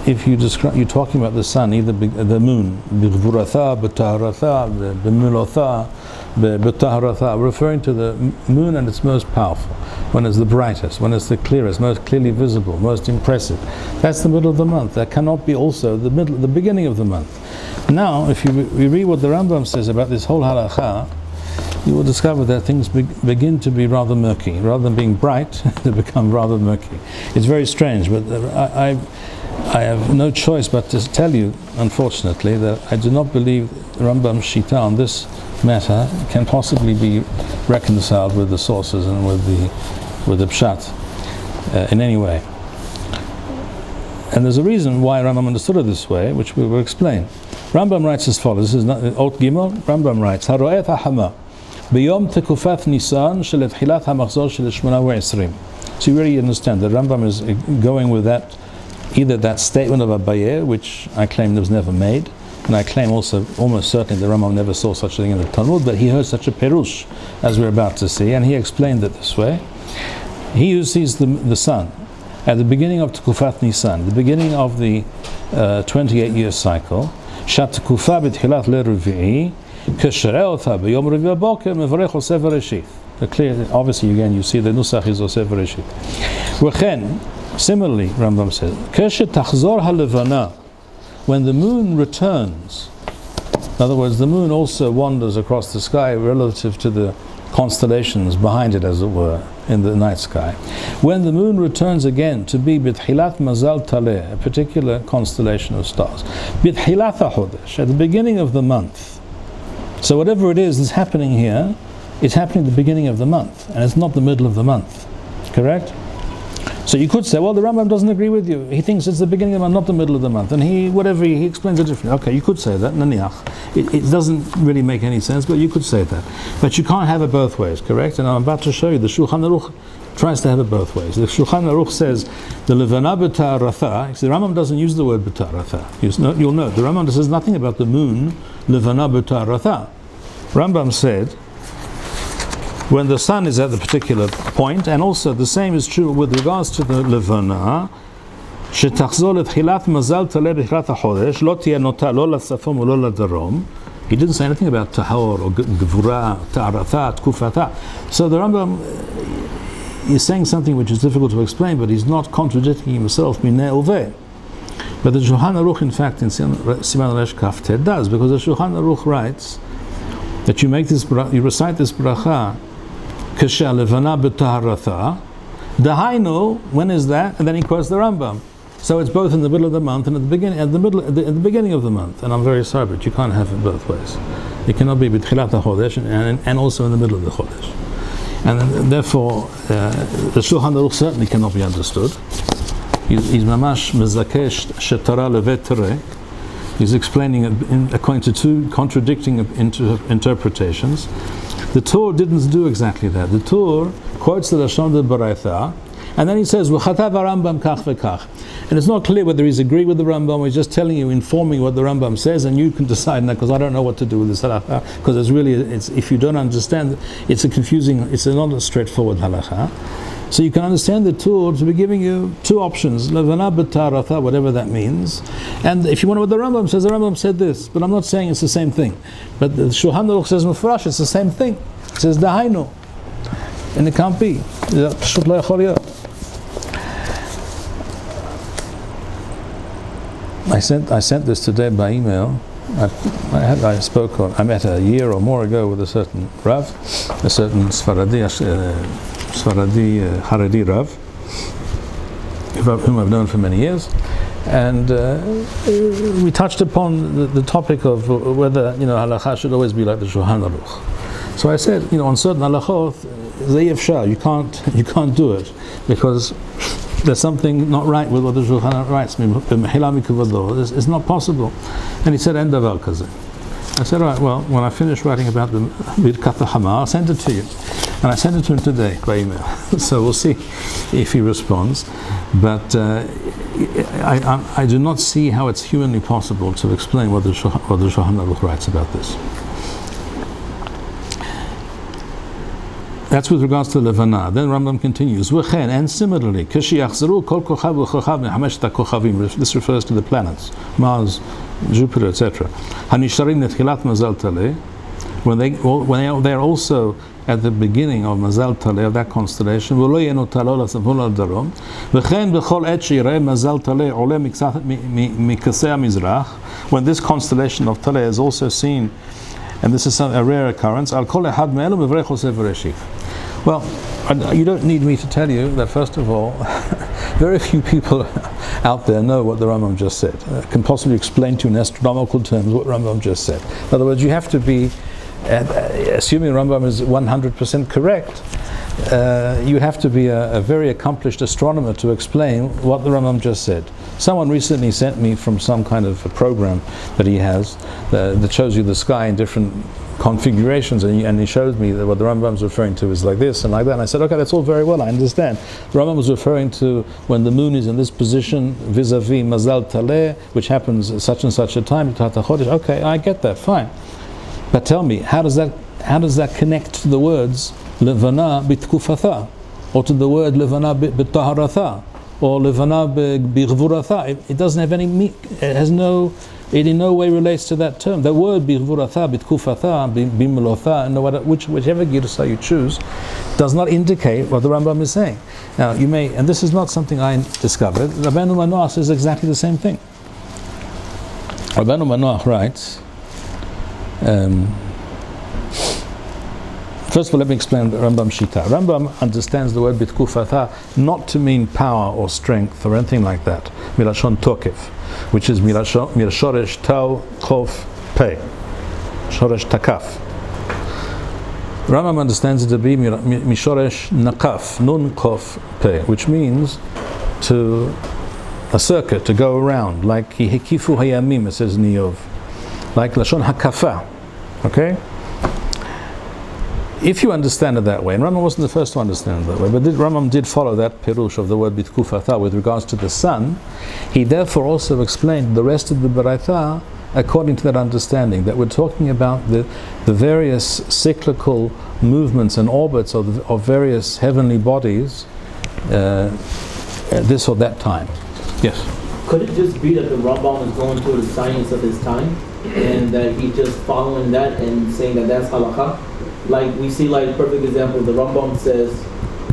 if you're talking about the sun, either the moon, b'gvuratha, b'taharatha, b'milotha, b'taharatha, referring to the moon and its most powerful, when it's the brightest, when it's the clearest, most clearly visible, most impressive. That's the middle of the month. That cannot be also the beginning of the month. Now, if you read what the Rambam says about this whole halakha, you will discover that things begin to be rather murky. Rather than being bright, they become rather murky. It's very strange, but I have no choice but to tell you, unfortunately, that I do not believe Rambam's Shita on this matter can possibly be reconciled with the sources and with the Pshat in any way. And there's a reason why Rambam understood it this way, which we will explain. Rambam writes as follows. This is not Ot Gimel. Rambam writes, Haro'et ha'hama b'yom tekufat Nisan shel etchilat ha'machzor shel 28. So you really understand that Rambam is going with that, either that statement of Abaye, which I claim was never made, and I claim also almost certainly the Rambam never saw such a thing in the Talmud, but he heard such a perush, as we're about to see, and he explained it this way. He who sees the sun at the beginning of Tekufat Nisan, the beginning of the 28-year cycle, Shat Tekufa b'tchilat le Revi'i, k'shereh otha b'yom Revi'i boker mevarech oseh v'reshith. Clear, obviously again you see the nusach is oseh v'reshith. V'chen, similarly, Rambam says, Keshet tachzor halevana, when the moon returns. In other words, the moon also wanders across the sky relative to the constellations behind it, as it were, in the night sky. When the moon returns again to be b'tchilat mazal taleh, a particular constellation of stars, b'tchilat hachodesh, at the beginning of the month. So whatever it is that's happening here, it's happening at the beginning of the month, and it's not the middle of the month. Correct? So you could say, well, the Rambam doesn't agree with you. He thinks it's the beginning of the month, not the middle of the month. And he explains it differently. Okay, you could say that, naniach. It doesn't really make any sense, but you could say that. But you can't have it both ways, correct? And I'm about to show you, the Shulchan Aruch tries to have it both ways. The Shulchan Aruch says, the Levana b'taharatha, the Rambam doesn't use the word b'taharatha. You'll note, the Rambam says nothing about the moon, Levana b'taharatha. Rambam said, when the sun is at the particular point, and also the same is true with regards to the Levana, שתחזור לתחילת מזל תלה בתחילת החודש, לא תהיה נוטה לא לצפון ולא לדרום. He didn't say anything about tahor or gevura, ta'aratha, tkufata. So the Rambam is saying something which is difficult to explain, but he's not contradicting himself, mineh uveh. But the Shulchan Aruch, in fact, in Siman Resh Kaf Tet does, because the Shulchan Aruch writes that you recite this bracha, Kesha levana b'taharatha, dahainu, when is that? And then he quotes the Rambam. So it's both in the middle of the month and at the beginning of the month. And I'm very sorry, but you can't have it both ways. It cannot be b'tchilat ha-chodesh and also in the middle of the chodesh. And therefore, the Shulchan Aruch certainly cannot be understood. He's mamash mezakesh shetara levet tereh. He's explaining it according to two contradicting interpretations. The Torah didn't do exactly that. The Torah quotes the Lashon de Baraitha, and then he says, "V'chatav Rambam kach v'kach," and it's not clear whether he's agreeing with the Rambam or he's just telling you, informing what the Rambam says, and you can decide now, because I don't know what to do with this halacha, because it's if you don't understand, it's not a straightforward halacha. So you can understand the Torah to be giving you two options, levana b'taharatha, whatever that means. And if you want to know what the Rambam says, the Rambam said this, but I'm not saying it's the same thing. But the Shulchan Aruch says mufrash, it's the same thing. It says dahainu, and it can't be. I sent this today by email. I met a year or more ago with a certain Rav, a certain Sfaradi Haredi Rav, whom I've known for many years, and we touched upon the topic of whether halacha should always be like the Shulchan Aruch. So I said, on certain halachot, you can't do it because there's something not right with what the Shulchan Aruch writes. It's not possible. And he said, "En davar kazeh." I said, "All right, well, when I finish writing about the Birkat HaHamar, I'll send it to you." And I sent it to him today by email. So we'll see if he responds. But I do not see how it's humanly possible to explain what the Shulchan Aruch writes about this. That's with regards to Levana. Then Rambam continues, "V'chen," and similarly, "K'shiyachzeru kol kochav v'kochav me'hameshet ha'kochavim." This refers to the planets, Mars, Jupiter, etc. "Hanisharim netchilat mazal taleh," when they're also at the beginning of mazal taleh, of that constellation. "V'lo yenu talol asavul al darom." "V'chen b'chol et she'yireh mazal taleh oleh mikasei ha'mizrach." When this constellation of taleh is also seen, and this is a rare occurrence, "Al kol ehad me'elu mevrech oseh v'reshiv." Well, you don't need me to tell you that, first of all, very few people out there know what the Rambam just said, can possibly explain to you in astronomical terms what Rambam just said. In other words, you have to be, assuming Rambam is 100% correct, you have to be a very accomplished astronomer to explain what the Rambam just said. Someone recently sent me from some kind of a program that he has that shows you the sky in different configurations, and he showed me that what the Rambam is referring to is like this and like that. And I said, okay, that's all very well, I understand. The Rambam was referring to when the moon is in this position vis-a-vis Mazal Taleh, which happens at such and such a time. Okay, I get that, fine. But tell me, how does that connect to the words Levana b'tkufatha, or to the word Levana b'taharatha, or Levana b'gvuratha? It doesn't have any. It in no way relates to that term. The word b'gvuratha, b'tkufatha, b'milotha, and whichever girsa you choose, does not indicate what the Rambam is saying. Now you may, and this is not something I discovered. Rabbeinu Manoach says exactly the same thing. Rabbeinu Manoach writes. First of all, let me explain the Rambam Shita. Rambam understands the word bitkufatha not to mean power or strength or anything like that. Milashon tokef, which is milashoresh tau chof pei, shoresh takaf. Rambam understands it to be mishoresh nakaf, nun chof pei, which means to a circuit, to go around, like hikifu hayamim, it says in Iyov, like lashon hakafa. Okay. If you understand it that way, and Rambam wasn't the first to understand it that way, but Rambam did follow that perush of the word bitkufatha with regards to the sun, he therefore also explained the rest of the Baraitha according to that understanding, that we're talking about the various cyclical movements and orbits of various heavenly bodies at this or that time. Yes. Could it just be that the Rambam is going through the science of his time, and that he's just following that and saying that that's halakha? Like we see, like perfect example, the Rambam says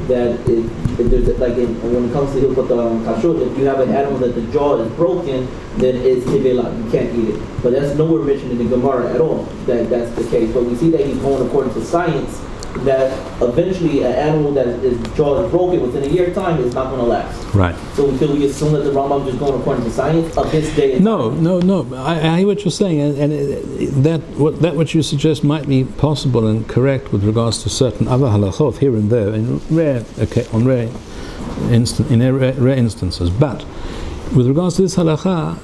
that if there's like when it comes to hilchot kashrut, if you have an animal that the jaw is broken, then it's tevela, you can't eat it. But that's nowhere mentioned in the Gemara at all that that's the case. But we see that he's going according to science, that eventually an animal that his jaw is broken within a year's time is not going to last. Right. So we assume that the Rambam is going according to science of his day. No. I hear what you're saying, and what you suggest might be possible and correct with regards to certain other halachot here and there, in rare instances. But with regards to this halakha,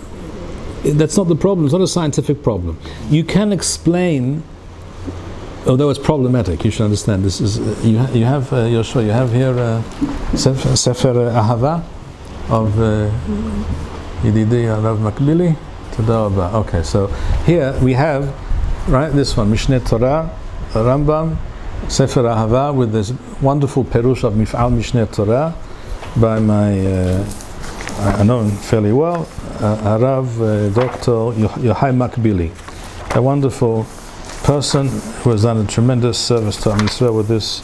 that's not the problem. It's not a scientific problem. You can explain. Although it's problematic, you should understand. This is you have Yoshua. You have here Sefer Ahava of Yididi Rav Makbili. Toda Rabba. Okay, so here we have this one, Mishneh Torah, Rambam, Sefer Ahava, with this wonderful perush of Mif'al Mishneh Torah by my I know him fairly well, Rav Dr. Yochai Makbili, a wonderful person who has done a tremendous service to Am Yisrael with this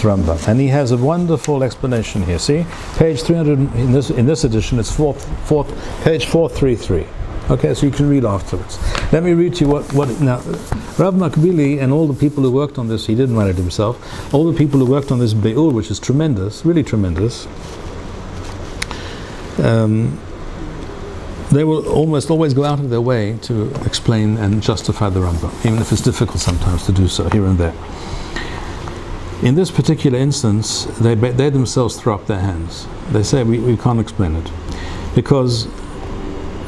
Rambam, and he has a wonderful explanation here. See, page 300 in this edition. It's page 433. Okay, so you can read afterwards. Let me read to you what now. Rav Makbili and all the people who worked on this. He didn't write it himself. All the people who worked on this Be'ul, which is tremendous, really tremendous. They will almost always go out of their way to explain and justify the Rambam, even if it's difficult sometimes to do so here and there. In this particular instance, they themselves throw up their hands. They say we can't explain it, because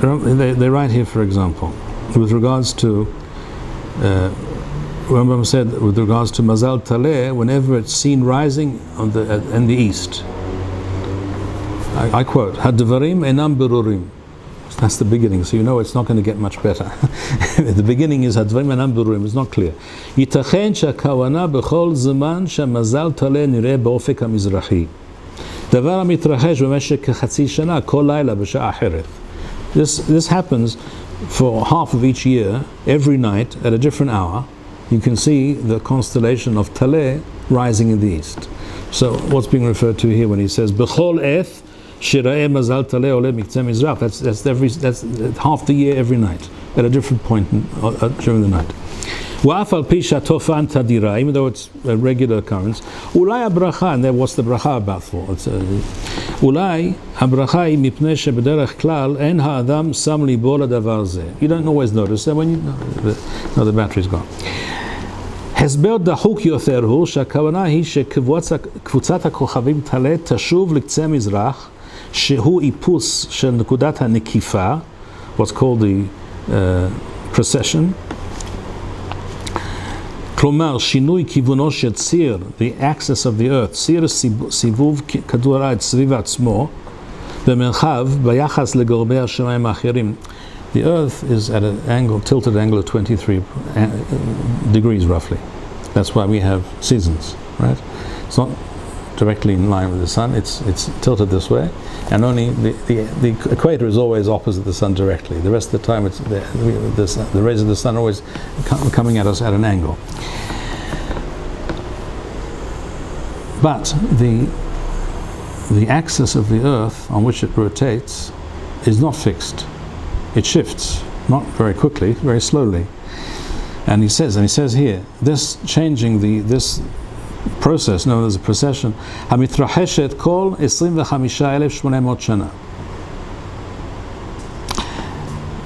they write here, for example, with regards to Rambam said with regards to Mazal Taleh, whenever it's seen rising in the east, I quote, Hadvarim enam berurim. That's the beginning, so you know it's not going to get much better. The beginning is Hadvarim enam berurim. It's not clear. Yitachen shakawana bechol zaman shemazal taleh nireh beofek hamizrahi. Davar mitrachesh b'meshek kechatzi shana kol layla b'sha'a acheret. This happens for half of each year, every night at a different hour. You can see the constellation of Taleh rising in the east. So what's being referred to here when he says bechol eth shira'eh mazal taleh oleh miktzeh mizrach? That's half the year, every night at a different point during the night. Wa'afal pisha tofan tadira, even though it's a regular occurrence. Ulai abracha, and then what's the bracha about for? Ulai abracha mipnei shebederech klal en ha'adam sam libo ladavar zeh. You don't always notice that when the battery's gone. הסבר דחוק יותר הוא שהכוונה היא שקבוצת הכוכבים תעלה תשוב לקצה מזרח, שהוא איפוס של נקודת הנקיפה, what's called the precession. כלומר, שינוי כיוונו של ציר, the axis of the earth, ציר סיבוב כדור הארץ סביב עצמו, במרחב ביחס לגורמי השמיים האחרים. The earth is at an angle, tilted angle of 23 degrees roughly. That's why we have seasons, right? It's not directly in line with the sun, it's tilted this way, and only the equator is always opposite the sun directly. The rest of the time it's the rays of the sun are always coming at us at an angle. But the axis of the earth on which it rotates is not fixed. It shifts, not very quickly, very slowly. And he says here, this changing this process known as a precession, hamitraheshet kol 25,800 shana.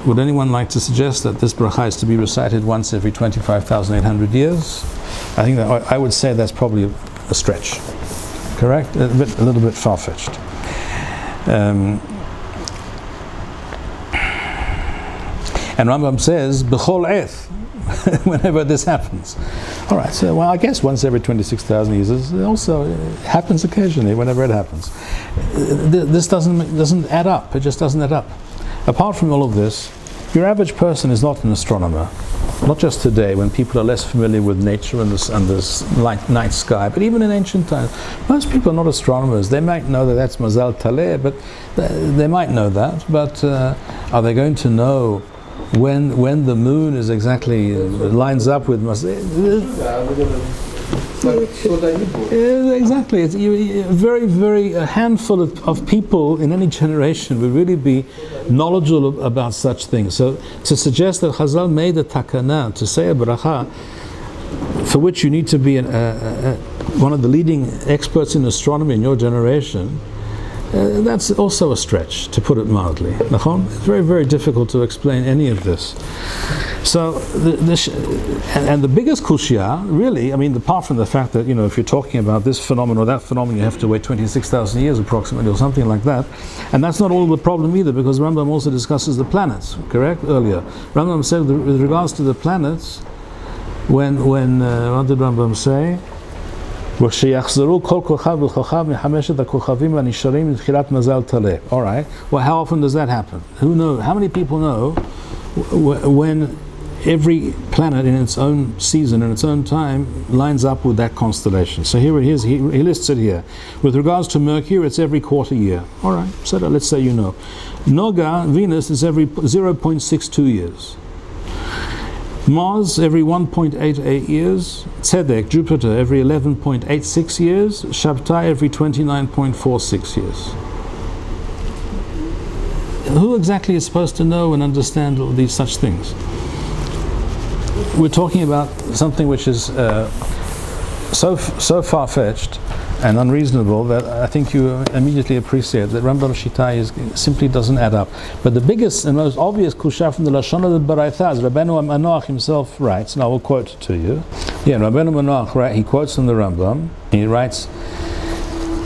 Would anyone like to suggest that this bracha is to be recited once every 25,800 years? I think that I would say that's probably a stretch. Correct? A little bit far-fetched. And Rambam says, B'chol eth, whenever this happens. All right, so I guess once every 26,000 years, it also happens occasionally, whenever it happens. This doesn't add up. It just doesn't add up. Apart from all of this, your average person is not an astronomer. not just today, when people are less familiar with nature and the night sky, but even in ancient times. Most people are not astronomers. They might know that that's Mazal Taleh, but they might know that, but are they going to know when the moon is exactly lines up with exactly. It's a handful of people in any generation would really be knowledgeable about such things. So to suggest that Chazal made a takana to say a bracha, for which you need to be one of the leading experts in astronomy in your generation, that's also a stretch, to put it mildly. It's very, very difficult to explain any of this. So, the biggest kushya, really, apart from the fact that, if you're talking about this phenomenon or that phenomenon, you have to wait 26,000 years approximately, or something like that. And that's not all the problem either, because Rambam also discusses the planets, correct? Earlier. Rambam said with regards to the planets, when what did Rambam say? All right. Well, how often does that happen? Who knows? How many people know when every planet in its own season, in its own time, lines up with that constellation? So here it is. He lists it here. With regards to Mercury, it's every quarter year. All right. So let's say you know. Noga, Venus, is every 0.62 years. Mars every 1.88 years, Tzedek, Jupiter, every 11.86 years, Shabtai every 29.46 years. Who exactly is supposed to know and understand all these such things? We're talking about something which is so far-fetched and unreasonable that I think you immediately appreciate that Rambam Shita simply doesn't add up. But the biggest and most obvious kusha from the Lashon of the Baraita, as Rabbeinu Manoach himself writes, and I will quote it to you. Yeah, Rabbeinu Manoach, he quotes from the Rambam. He writes,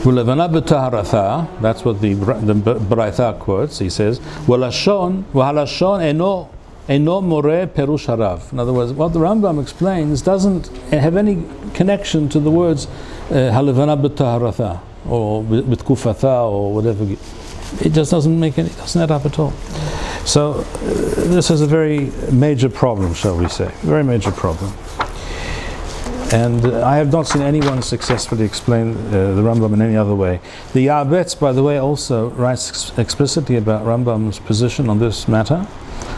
"V'levana b'taharatha." That's what the Baraita quotes. He says, "V'halashon eno more perush harav." In other words, what the Rambam explains doesn't have any connection to the words halevana b'taharatha or b'tkufatha or whatever. It just doesn't add up at all. So this is a very major problem, shall we say? Very major problem. And I have not seen anyone successfully explain the Rambam in any other way. The Ya'abetz, by the way, also writes explicitly about Rambam's position on this matter.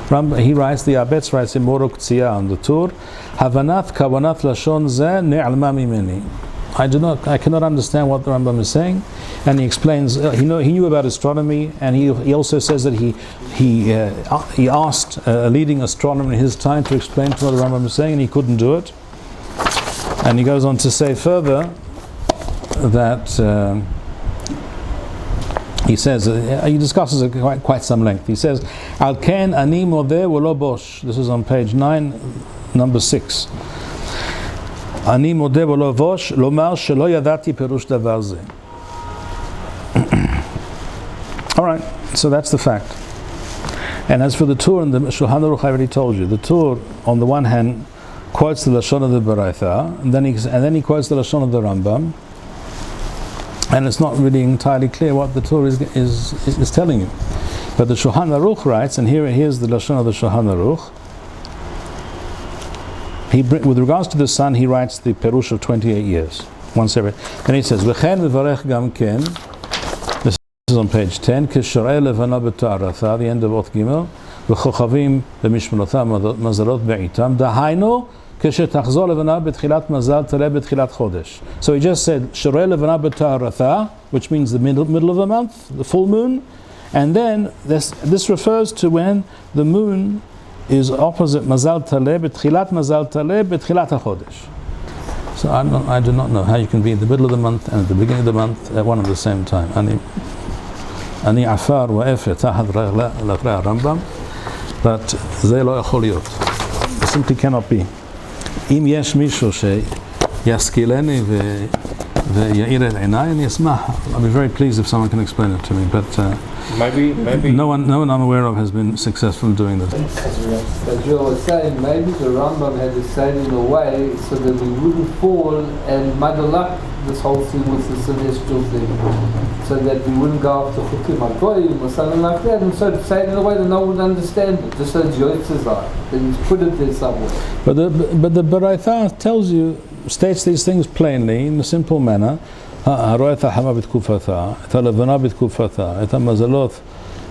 He writes, the Ya'abetz writes in Morok Tziyah on the Tur, Havanat kavanat lashon zeh ne'alma mimeni. I cannot understand what the Rambam is saying, and he explains. He knew about astronomy, and he also says that he asked a leading astronomer in his time to explain to what the Rambam is saying, and he couldn't do it. And he goes on to say further that he says he discusses it quite some length. He says, "Al ken ani modeh v'lo bosh." This is on page 9, number 6. אני מודה ולא בוש, לומר שלא ידעתי פירוש דבר זה. All right, so that's the fact. And as for the Tur and the Shulchan Aruch, I already told you. The Tur, on the one hand, quotes the Lashon of the Baraita, and then he quotes the Lashon of the Rambam, and it's not really entirely clear what the Tur is telling you. But the Shulchan Aruch writes, and here's the Lashon of the Shulchan Aruch. With regards to the sun, he writes the Perush of 28 years, once every. Then he says, "V'chen v'varech gam ken." This is on page 10. "Kisharei levana b'ta'aratha," the end of Oth Gimel. "V'chochavim b'mishmonotha mazalot be'itam." Dahainu kishetachzor levana b'tchilat mazal taleh b'tchilat chodesh. So he just said, "Sharei levana b'ta'aratha," which means the middle of the month, the full moon, and then this refers to when the moon is opposite Mazal Taleh, B'tchilat Mazal Taleh, B'tchilat HaChodesh. So I do not know how you can be in the middle of the month and at the beginning of the month at one and the same time. Ani afar wa'efe tahad l'rei Rambam, but ze lo yachol liyot. It simply cannot be. Im yesh mishu sheyaskileni ve'ya'ir et einai, ani esmach. I'll be very pleased if someone can explain it to me, but maybe no one I'm aware of has been successful in doing this. As you were saying, maybe the Rambam had to say it in a way so that we wouldn't fall and muddle up this whole thing with the celestial thing, so that we wouldn't go after Chukim HaGoyim or something like that, and so to say it in a way that no one would understand it, just as Yotzes are. Then he's put it there somewhere. But the Baraitha tells you, states these things plainly in a simple manner. הרואה את החמה בתקופתה, את הלבנה בתקופתה, את המזלות,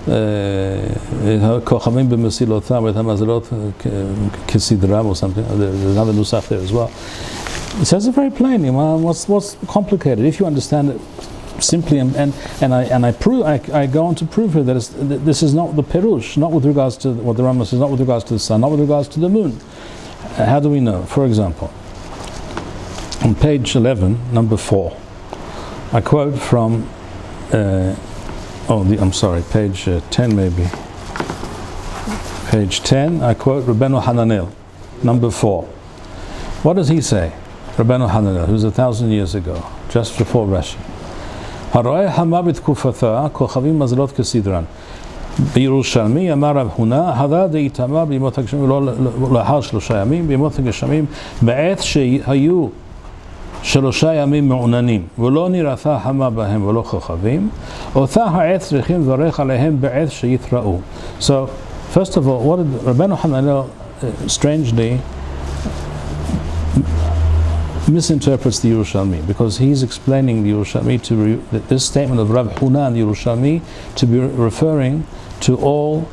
את הכוכבים במסילותם, ואת המזלות כסדרם or something. There's another nusach there as well. It says it very plainly. What's complicated? If you understand it simply, and I go on to prove here that this is not the perush, not with regards to what the Rambam says, not with regards to the sun, not with regards to the moon. How do we know? For example, on page 11, number 4, I quote from. I'm sorry, page 10 maybe. Page 10, I quote Rabbeinu Hananel, number 4. What does he say? Rabbeinu Hananel, who's 1,000 years ago, just before Rashi. הרואה חמה בתקופתה, כוכבים מזלות כסדרן. בירושלמי אמר רב הונא, הדה דאיתמר בימות הגשמים, לאחר 3 ימים, בימות הגשמים, בעת שהיו 3 ימים מעוננים, ולא נראתה חמה בהם ולא כוכבים, אותה העת צריכים לברך עליהם בעת שיתראו. So, first of all, what did Rabbeinu Hananel strangely misinterprets the Yerushalmi, because he's explaining the Yerushalmi this statement of Rav Huna and the Yerushalmi to be referring to all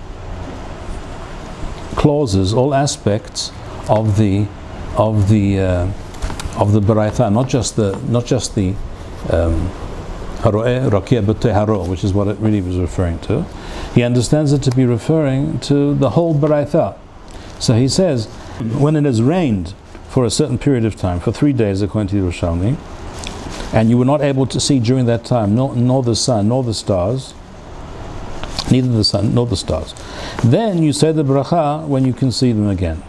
clauses, all aspects of the Baraitha, not just the Haroeh Rakia B'Teharo, which is what it really was referring to. He understands it to be referring to the whole Baraitha. So he says, when it has rained for a certain period of time, for 3 days according to Yerushalmi, and you were not able to see during that time nor the sun nor the stars, neither the sun nor the stars, then you say the bracha when you can see them again.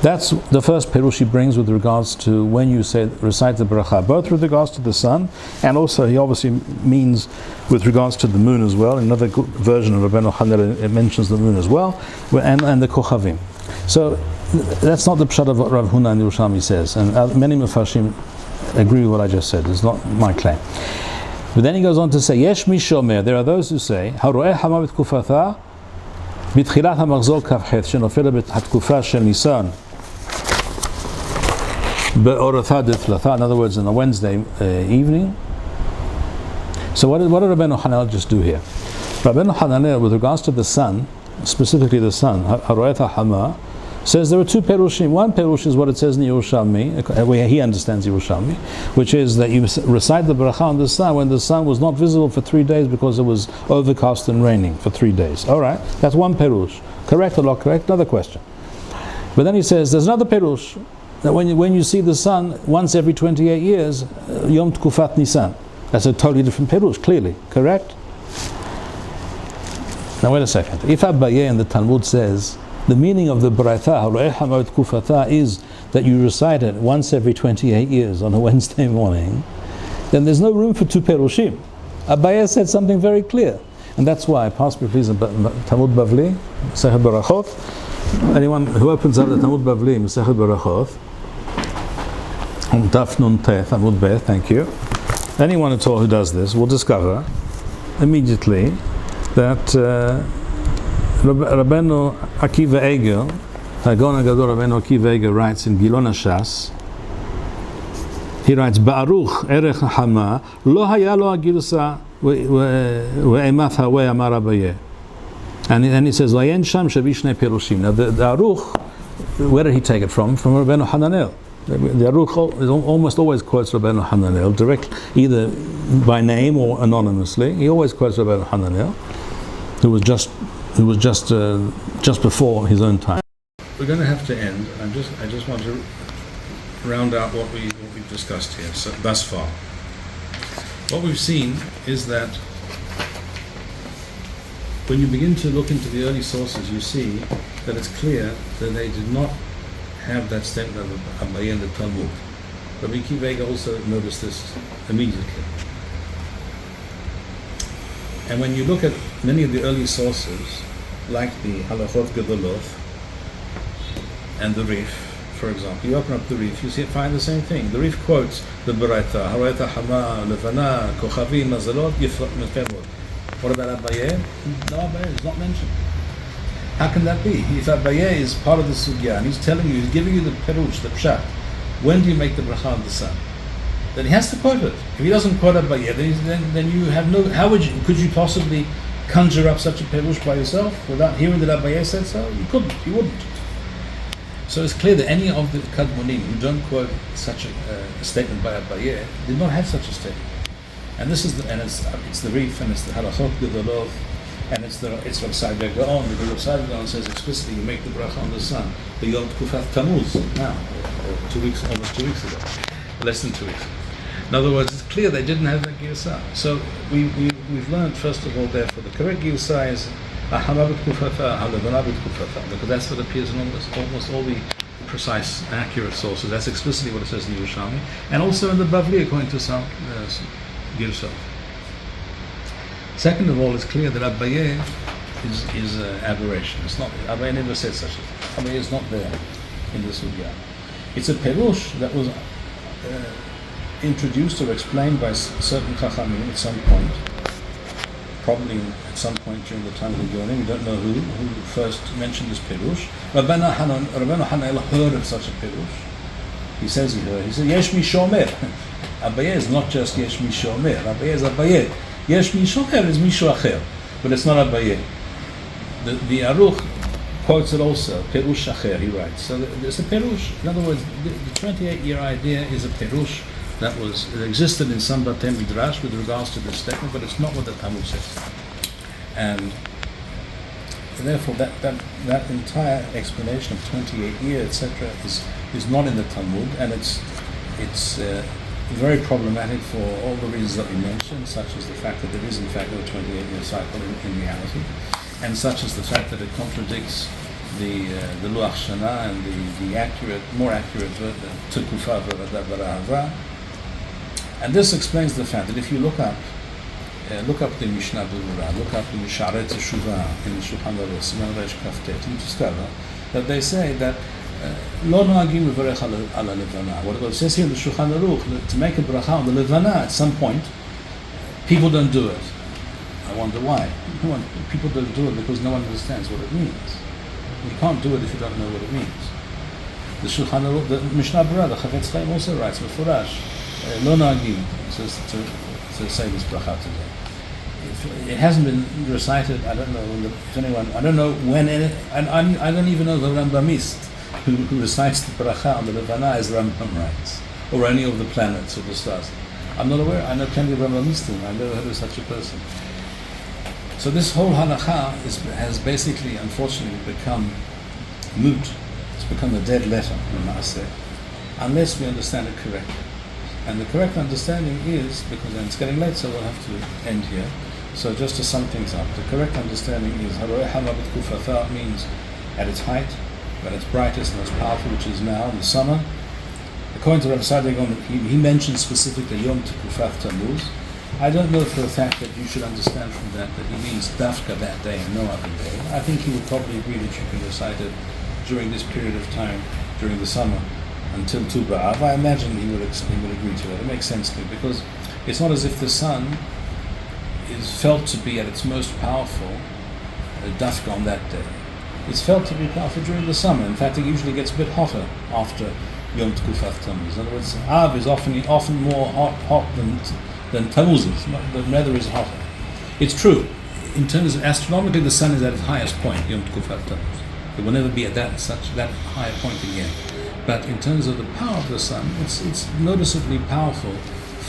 That's the first perush he brings with regards to when you recite the bracha, both with regards to the sun, and also he obviously means with regards to the moon as well. In another version of Rabbeinu Hananel, it mentions the moon as well, and the kochavim. So that's not the pshat of what Rav Huna and Yerushalmi says, and many Mefarshim agree with what I just said. It's not my claim. But then he goes on to say, Yesh mi shomer, there are those who say, Haroeh hama b'tkufatha b'tchilat hamachzor kavchet shenofela b'tkufa shel Nisan be'oratha d'tlatha, in other words, on a Wednesday evening. So what did Rabbeinu Hananel just do here? Rabbeinu Hananel, with regards to the sun, specifically the sun, Haroeh hama, says there are 2 perushim. One perush is what it says in Yerushalmi, where he understands Yerushalmi, which is that you recite the bracha on the sun when the sun was not visible for 3 days because it was overcast and raining for 3 days. All right, that's one perush. Correct or not correct? Another question. But then he says there's another perush that when you see the sun once every 28 years, Yom Tkufat Nisan. That's a totally different perush. Clearly, correct? Now wait a second. If Abaye in the Talmud says the meaning of the Baraitha, Haroeh hama b'tkufata, is that you recite it once every 28 years on a Wednesday morning, then there's no room for 2 perushim. Abaye said something very clear, and that's why, pass me please, Talmud Bavli, Masechet Berachot. Anyone who opens up the Talmud Bavli, Masechet Berachot, on Daf Nun Teh, Talmud Beth, thank you. Anyone at all who does this will discover immediately that Rabbeinu Akiva Eiger, Hagon HaGadol Rabbeinu Akiva Eiger writes in Gilon HaShas, he writes, Ba'aruch erech hama, lo haya lo agirsa ve'emat haweh amar Abaye. And he says, Vayen sham shavishne perushim. Now the Aruch, where did he take it from? From Rabbeinu Hananel. The Aruch almost always quotes Rabbeinu Hananel, direct, either by name or anonymously. He always quotes Rabbeinu Hananel, who was just before his own time. We're going to have to end. I just want to round out what we've discussed here thus far. What we've seen is that when you begin to look into the early sources, you see that it's clear that they did not have that statement of Abaye in the Talmud. Rabbi Akiva Eiger also noticed this immediately. And when you look at many of the early sources, like the Halachot Gedolot and the Rif for example, you open up the Rif, you find the same thing. The Rif quotes the Baraita, Haraita Hama, Levana, Kochavim, Mazalot, Yifot. What about Abaye? No, Abaye is not mentioned. How can that be? If Abaye is part of the Sugya, and he's telling you, he's giving you the Perush, the Pshat, when do you make the Bracha on the sun? Then he has to quote it. If he doesn't quote Abaye, then you have no, could you possibly conjure up such a Perush by yourself without hearing that Abaye said so? You couldn't, you wouldn't. So it's clear that any of the Kadmonim who don't quote such a statement by Abaye did not have such a statement. And this is it's the Rif, and it's the Halachot Gedolot, and it's Rav Saadia Gaon. The Rav Saadia Gaon says explicitly you make the bracha on the sun, the Yom Kufat Tammuz, now, or almost 2 weeks ago, less than 2 weeks. In other words, it's clear they didn't have that Girsah. So we've learned, first of all, therefore, the correct Girsah is Ahamabit Kufata, Halavanabit Kufata, because that's what appears in almost all the precise, accurate sources. That's explicitly what it says in the Yerushalmi, and also in the Bavli, according to some Girsah. Second of all, it's clear that Abaye is aberration. It's not. Abaye never said such a thing. Abaye is not there in the Sugya. It's a perush that was introduced or explained by certain Chachamim at some point, probably at some point during the time of the Geonim. We don't know who first mentioned this perush. Rabbeinu Hananel heard of such a perush. He says he heard. He said, Yesh mi shomer. Abaye is not just Yesh mi shomer. Abaye is Abaye. Yesh mi shomer is mishu acher, but it's not Abaye. The Aruch quotes it also, perush acher, he writes. So there's a perush. In other words, the 28-year idea is a perush that existed in some Batei Midrash with regards to this statement, but it's not what the Talmud says. And therefore, that entire explanation of 28 years, etc., is not in the Talmud, and it's very problematic for all the reasons that we mentioned, such as the fact that there is in fact no 28-year cycle in reality, and such as the fact that it contradicts the Luach Shana and the more accurate Tekufa V'Rahava. And this explains the fact that if you look up the Mishnah Berurah, look up the Misharet Teshuvah in the Shulchan Aruch, Siman Resh Kaftet, you discover that they say that Lo noagim levarech ala levana. What it says here in the Shulchan Aruch, to make a bracha on the levana at some point, people don't do it. I wonder why. People don't do it because no one understands what it means. You can't do it if you don't know what it means. The Shulchan Aruch, the Mishnah Berurah, the Chafetz Chaim also writes Mefurash, Lo noagim, to say this bracha today. It hasn't been recited. I don't know if anyone. I don't know when. And I don't even know the Rambamist who recites the bracha on the Levana as Rambam writes, or any of the planets or the stars. I'm not aware. I know plenty of Rambamistim. I've never heard of such a person. So this whole halacha has basically, unfortunately, become moot. It's become a dead letter, unless we understand it correctly. And the correct understanding is, because then it's getting late, so we'll have to end here. So just to sum things up, the correct understanding is Haroeh Hamabit Kufafa means at its height, at its brightest, most powerful, which is now in the summer. According to Rav Saadia Gaon, he mentions specifically Yom Tekufat Tammuz. I don't know for a fact that you should understand from that he means Dafka that day and no other day. I think he would probably agree that you can recite it during this period of time, during the summer, until Tu B'Av. I imagine he would agree to that. It makes sense to me, because it's not as if the sun is felt to be at its most powerful Dafka on that day. It's felt to be powerful during the summer. In fact, it usually gets a bit hotter after Yom Tekufat Tammuz. In other words, Av is often more hot than Tammuz is. The weather is hotter. It's true. In terms of astronomically, the sun is at its highest point, Yom Tekufat Tammuz. It will never be at that high point again. But in terms of the power of the sun, it's noticeably powerful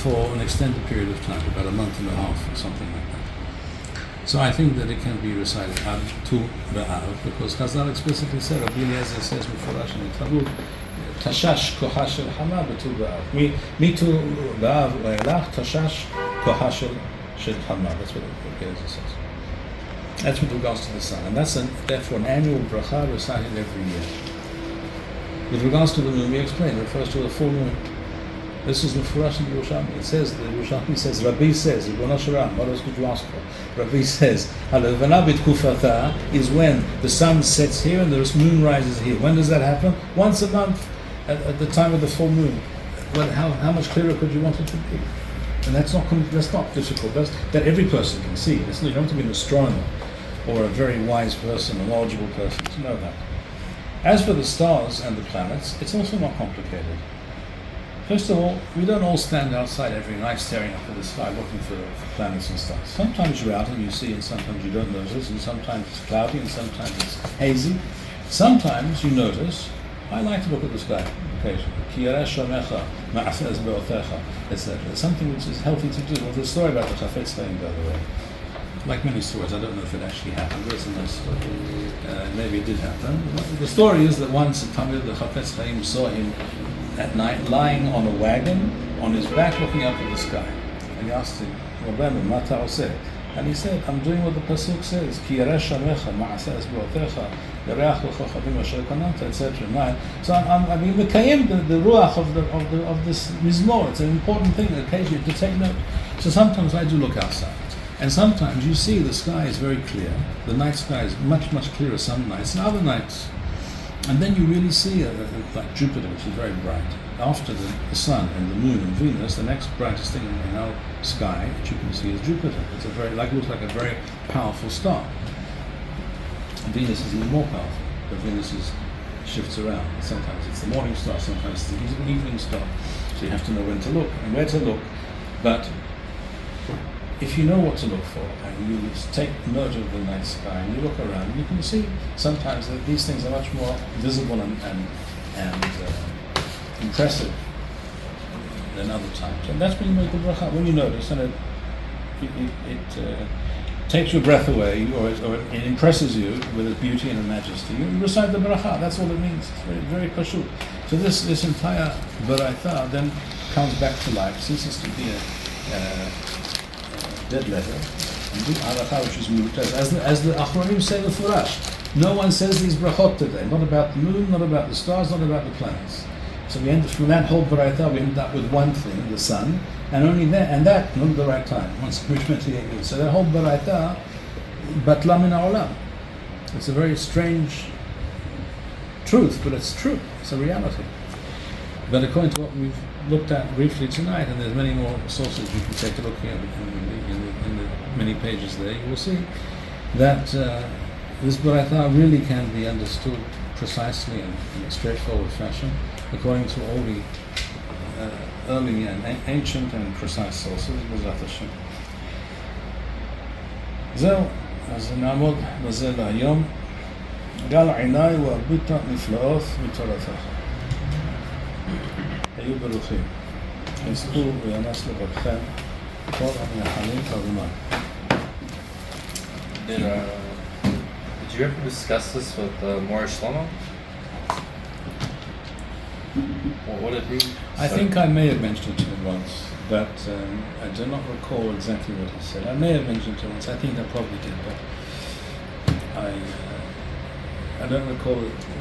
for an extended period of time, about a month and a half or something like that. So I think that it can be recited ad tu ba'av, because Chazal explicitly said, Rabbi Eliezer says Mefurash in the Talmud, Tashash koha shel hama b'tu ba'av. Mi tu ba'av ve'elach tashash koha shel hama. That's what Rabbi Eliezer says. That's with regards to the sun. And that's therefore an annual bracha recited every year. With regards to the moon, we explained, it refers to the full moon. This is Mefurash in the Yerushalmi. It says, the Yerushalmi says, Rabbi says, Ribono Shel Olam, what else could you ask for? Rabbi says, Halevana b'tkufata is when the sun sets here and the moon rises here. When does that happen? Once a month. at the time of the full moon. Well, how much clearer could you want it to be? And that's not difficult. That every person can see. You don't have to be an astronomer or a very wise person, a knowledgeable person to know that. As for the stars and the planets, it's also not complicated. First of all, we don't all stand outside every night staring up at the sky looking for planets and stars. Sometimes you're out and you see, and sometimes you don't notice, and sometimes it's cloudy, and sometimes it's hazy. Sometimes you notice. I like to look at the sky occasionally. Etc. It's something which is healthy to do. Well, there's a story about the Chafetz Chaim, by the way. Like many stories, I don't know if it actually happened, but it's a nice story. Maybe it did happen. The story is that once a Talmid, the Chafetz Chaim, saw him at night lying on a wagon, on his back, looking up at the sky. And he asked him, Rabbeinu, ma ta oseh? And he said, I'm doing what the Pasuk says, Ki yareh shamecha, ma'aseh esbrotecha, yareach lecha chavim asher kananta, etc. So I'm being mekayim the ruach of this mizmor. It's an important thing occasionally to take note. So sometimes I do look outside. And sometimes you see the sky is very clear. The night sky is much, much clearer some nights and other nights. And then you really see, like Jupiter, which is very bright. After the sun and the moon and Venus, the next brightest thing in our sky that you can see is Jupiter. It's looks like a very powerful star. And Venus is even more powerful, but Venus shifts around. Sometimes it's the morning star, sometimes it's the evening star. So you have to know when to look and where to look. But if you know what to look for, and you take note of the night sky, and you look around, you can see sometimes that these things are much more visible and impressive than other times. And that's when you make the bracha, when you notice, and it takes your breath away, or it impresses you with its beauty and majesty. You recite the bracha, that's all it means. It's very, very pashut. So this entire baraita then comes back to life, ceases to be a dead letter, and do halacha, which is mutaz. As the Achronim say, the Furash, no one says these brachot today, not about the moon, not about the stars, not about the planets. So we end from that whole baraita, we end up with one thing, the sun, and only that, not at the right time, once which 28 years. So that whole baraita, batla min ha'olam. It's a very strange truth, but it's true, it's a reality. But according to what we've looked at briefly tonight, and there's many more sources you can take a look at in the many pages there, you will see that this baraita really can be understood precisely and in a straightforward fashion, according to all the early and ancient and precise sources. B'ezrat Hashem. זהו, אז נעמוד בזה להיום. גל עיניי והרבית נפלאות מתורתך. היו ברוכים. יזכו וינס לברכם כל המייחלים כרומם. Did you ever discuss this with Morish Shlomo? Or what did he say? I think I may have mentioned it to him once, but I do not recall exactly what he said. I may have mentioned it once. I think I probably did, but I don't recall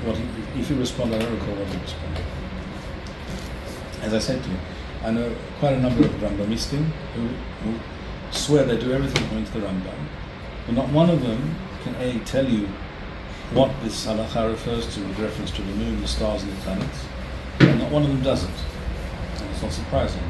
what he. If he responded, I don't recall what he responded. As I said to you, I know quite a number of Rambamistim who swear they do everything according to the Rambam, but not one of them can tell you what this halakha refers to with reference to the moon, the stars, and the planets. And not one of them doesn't. And it's not surprising.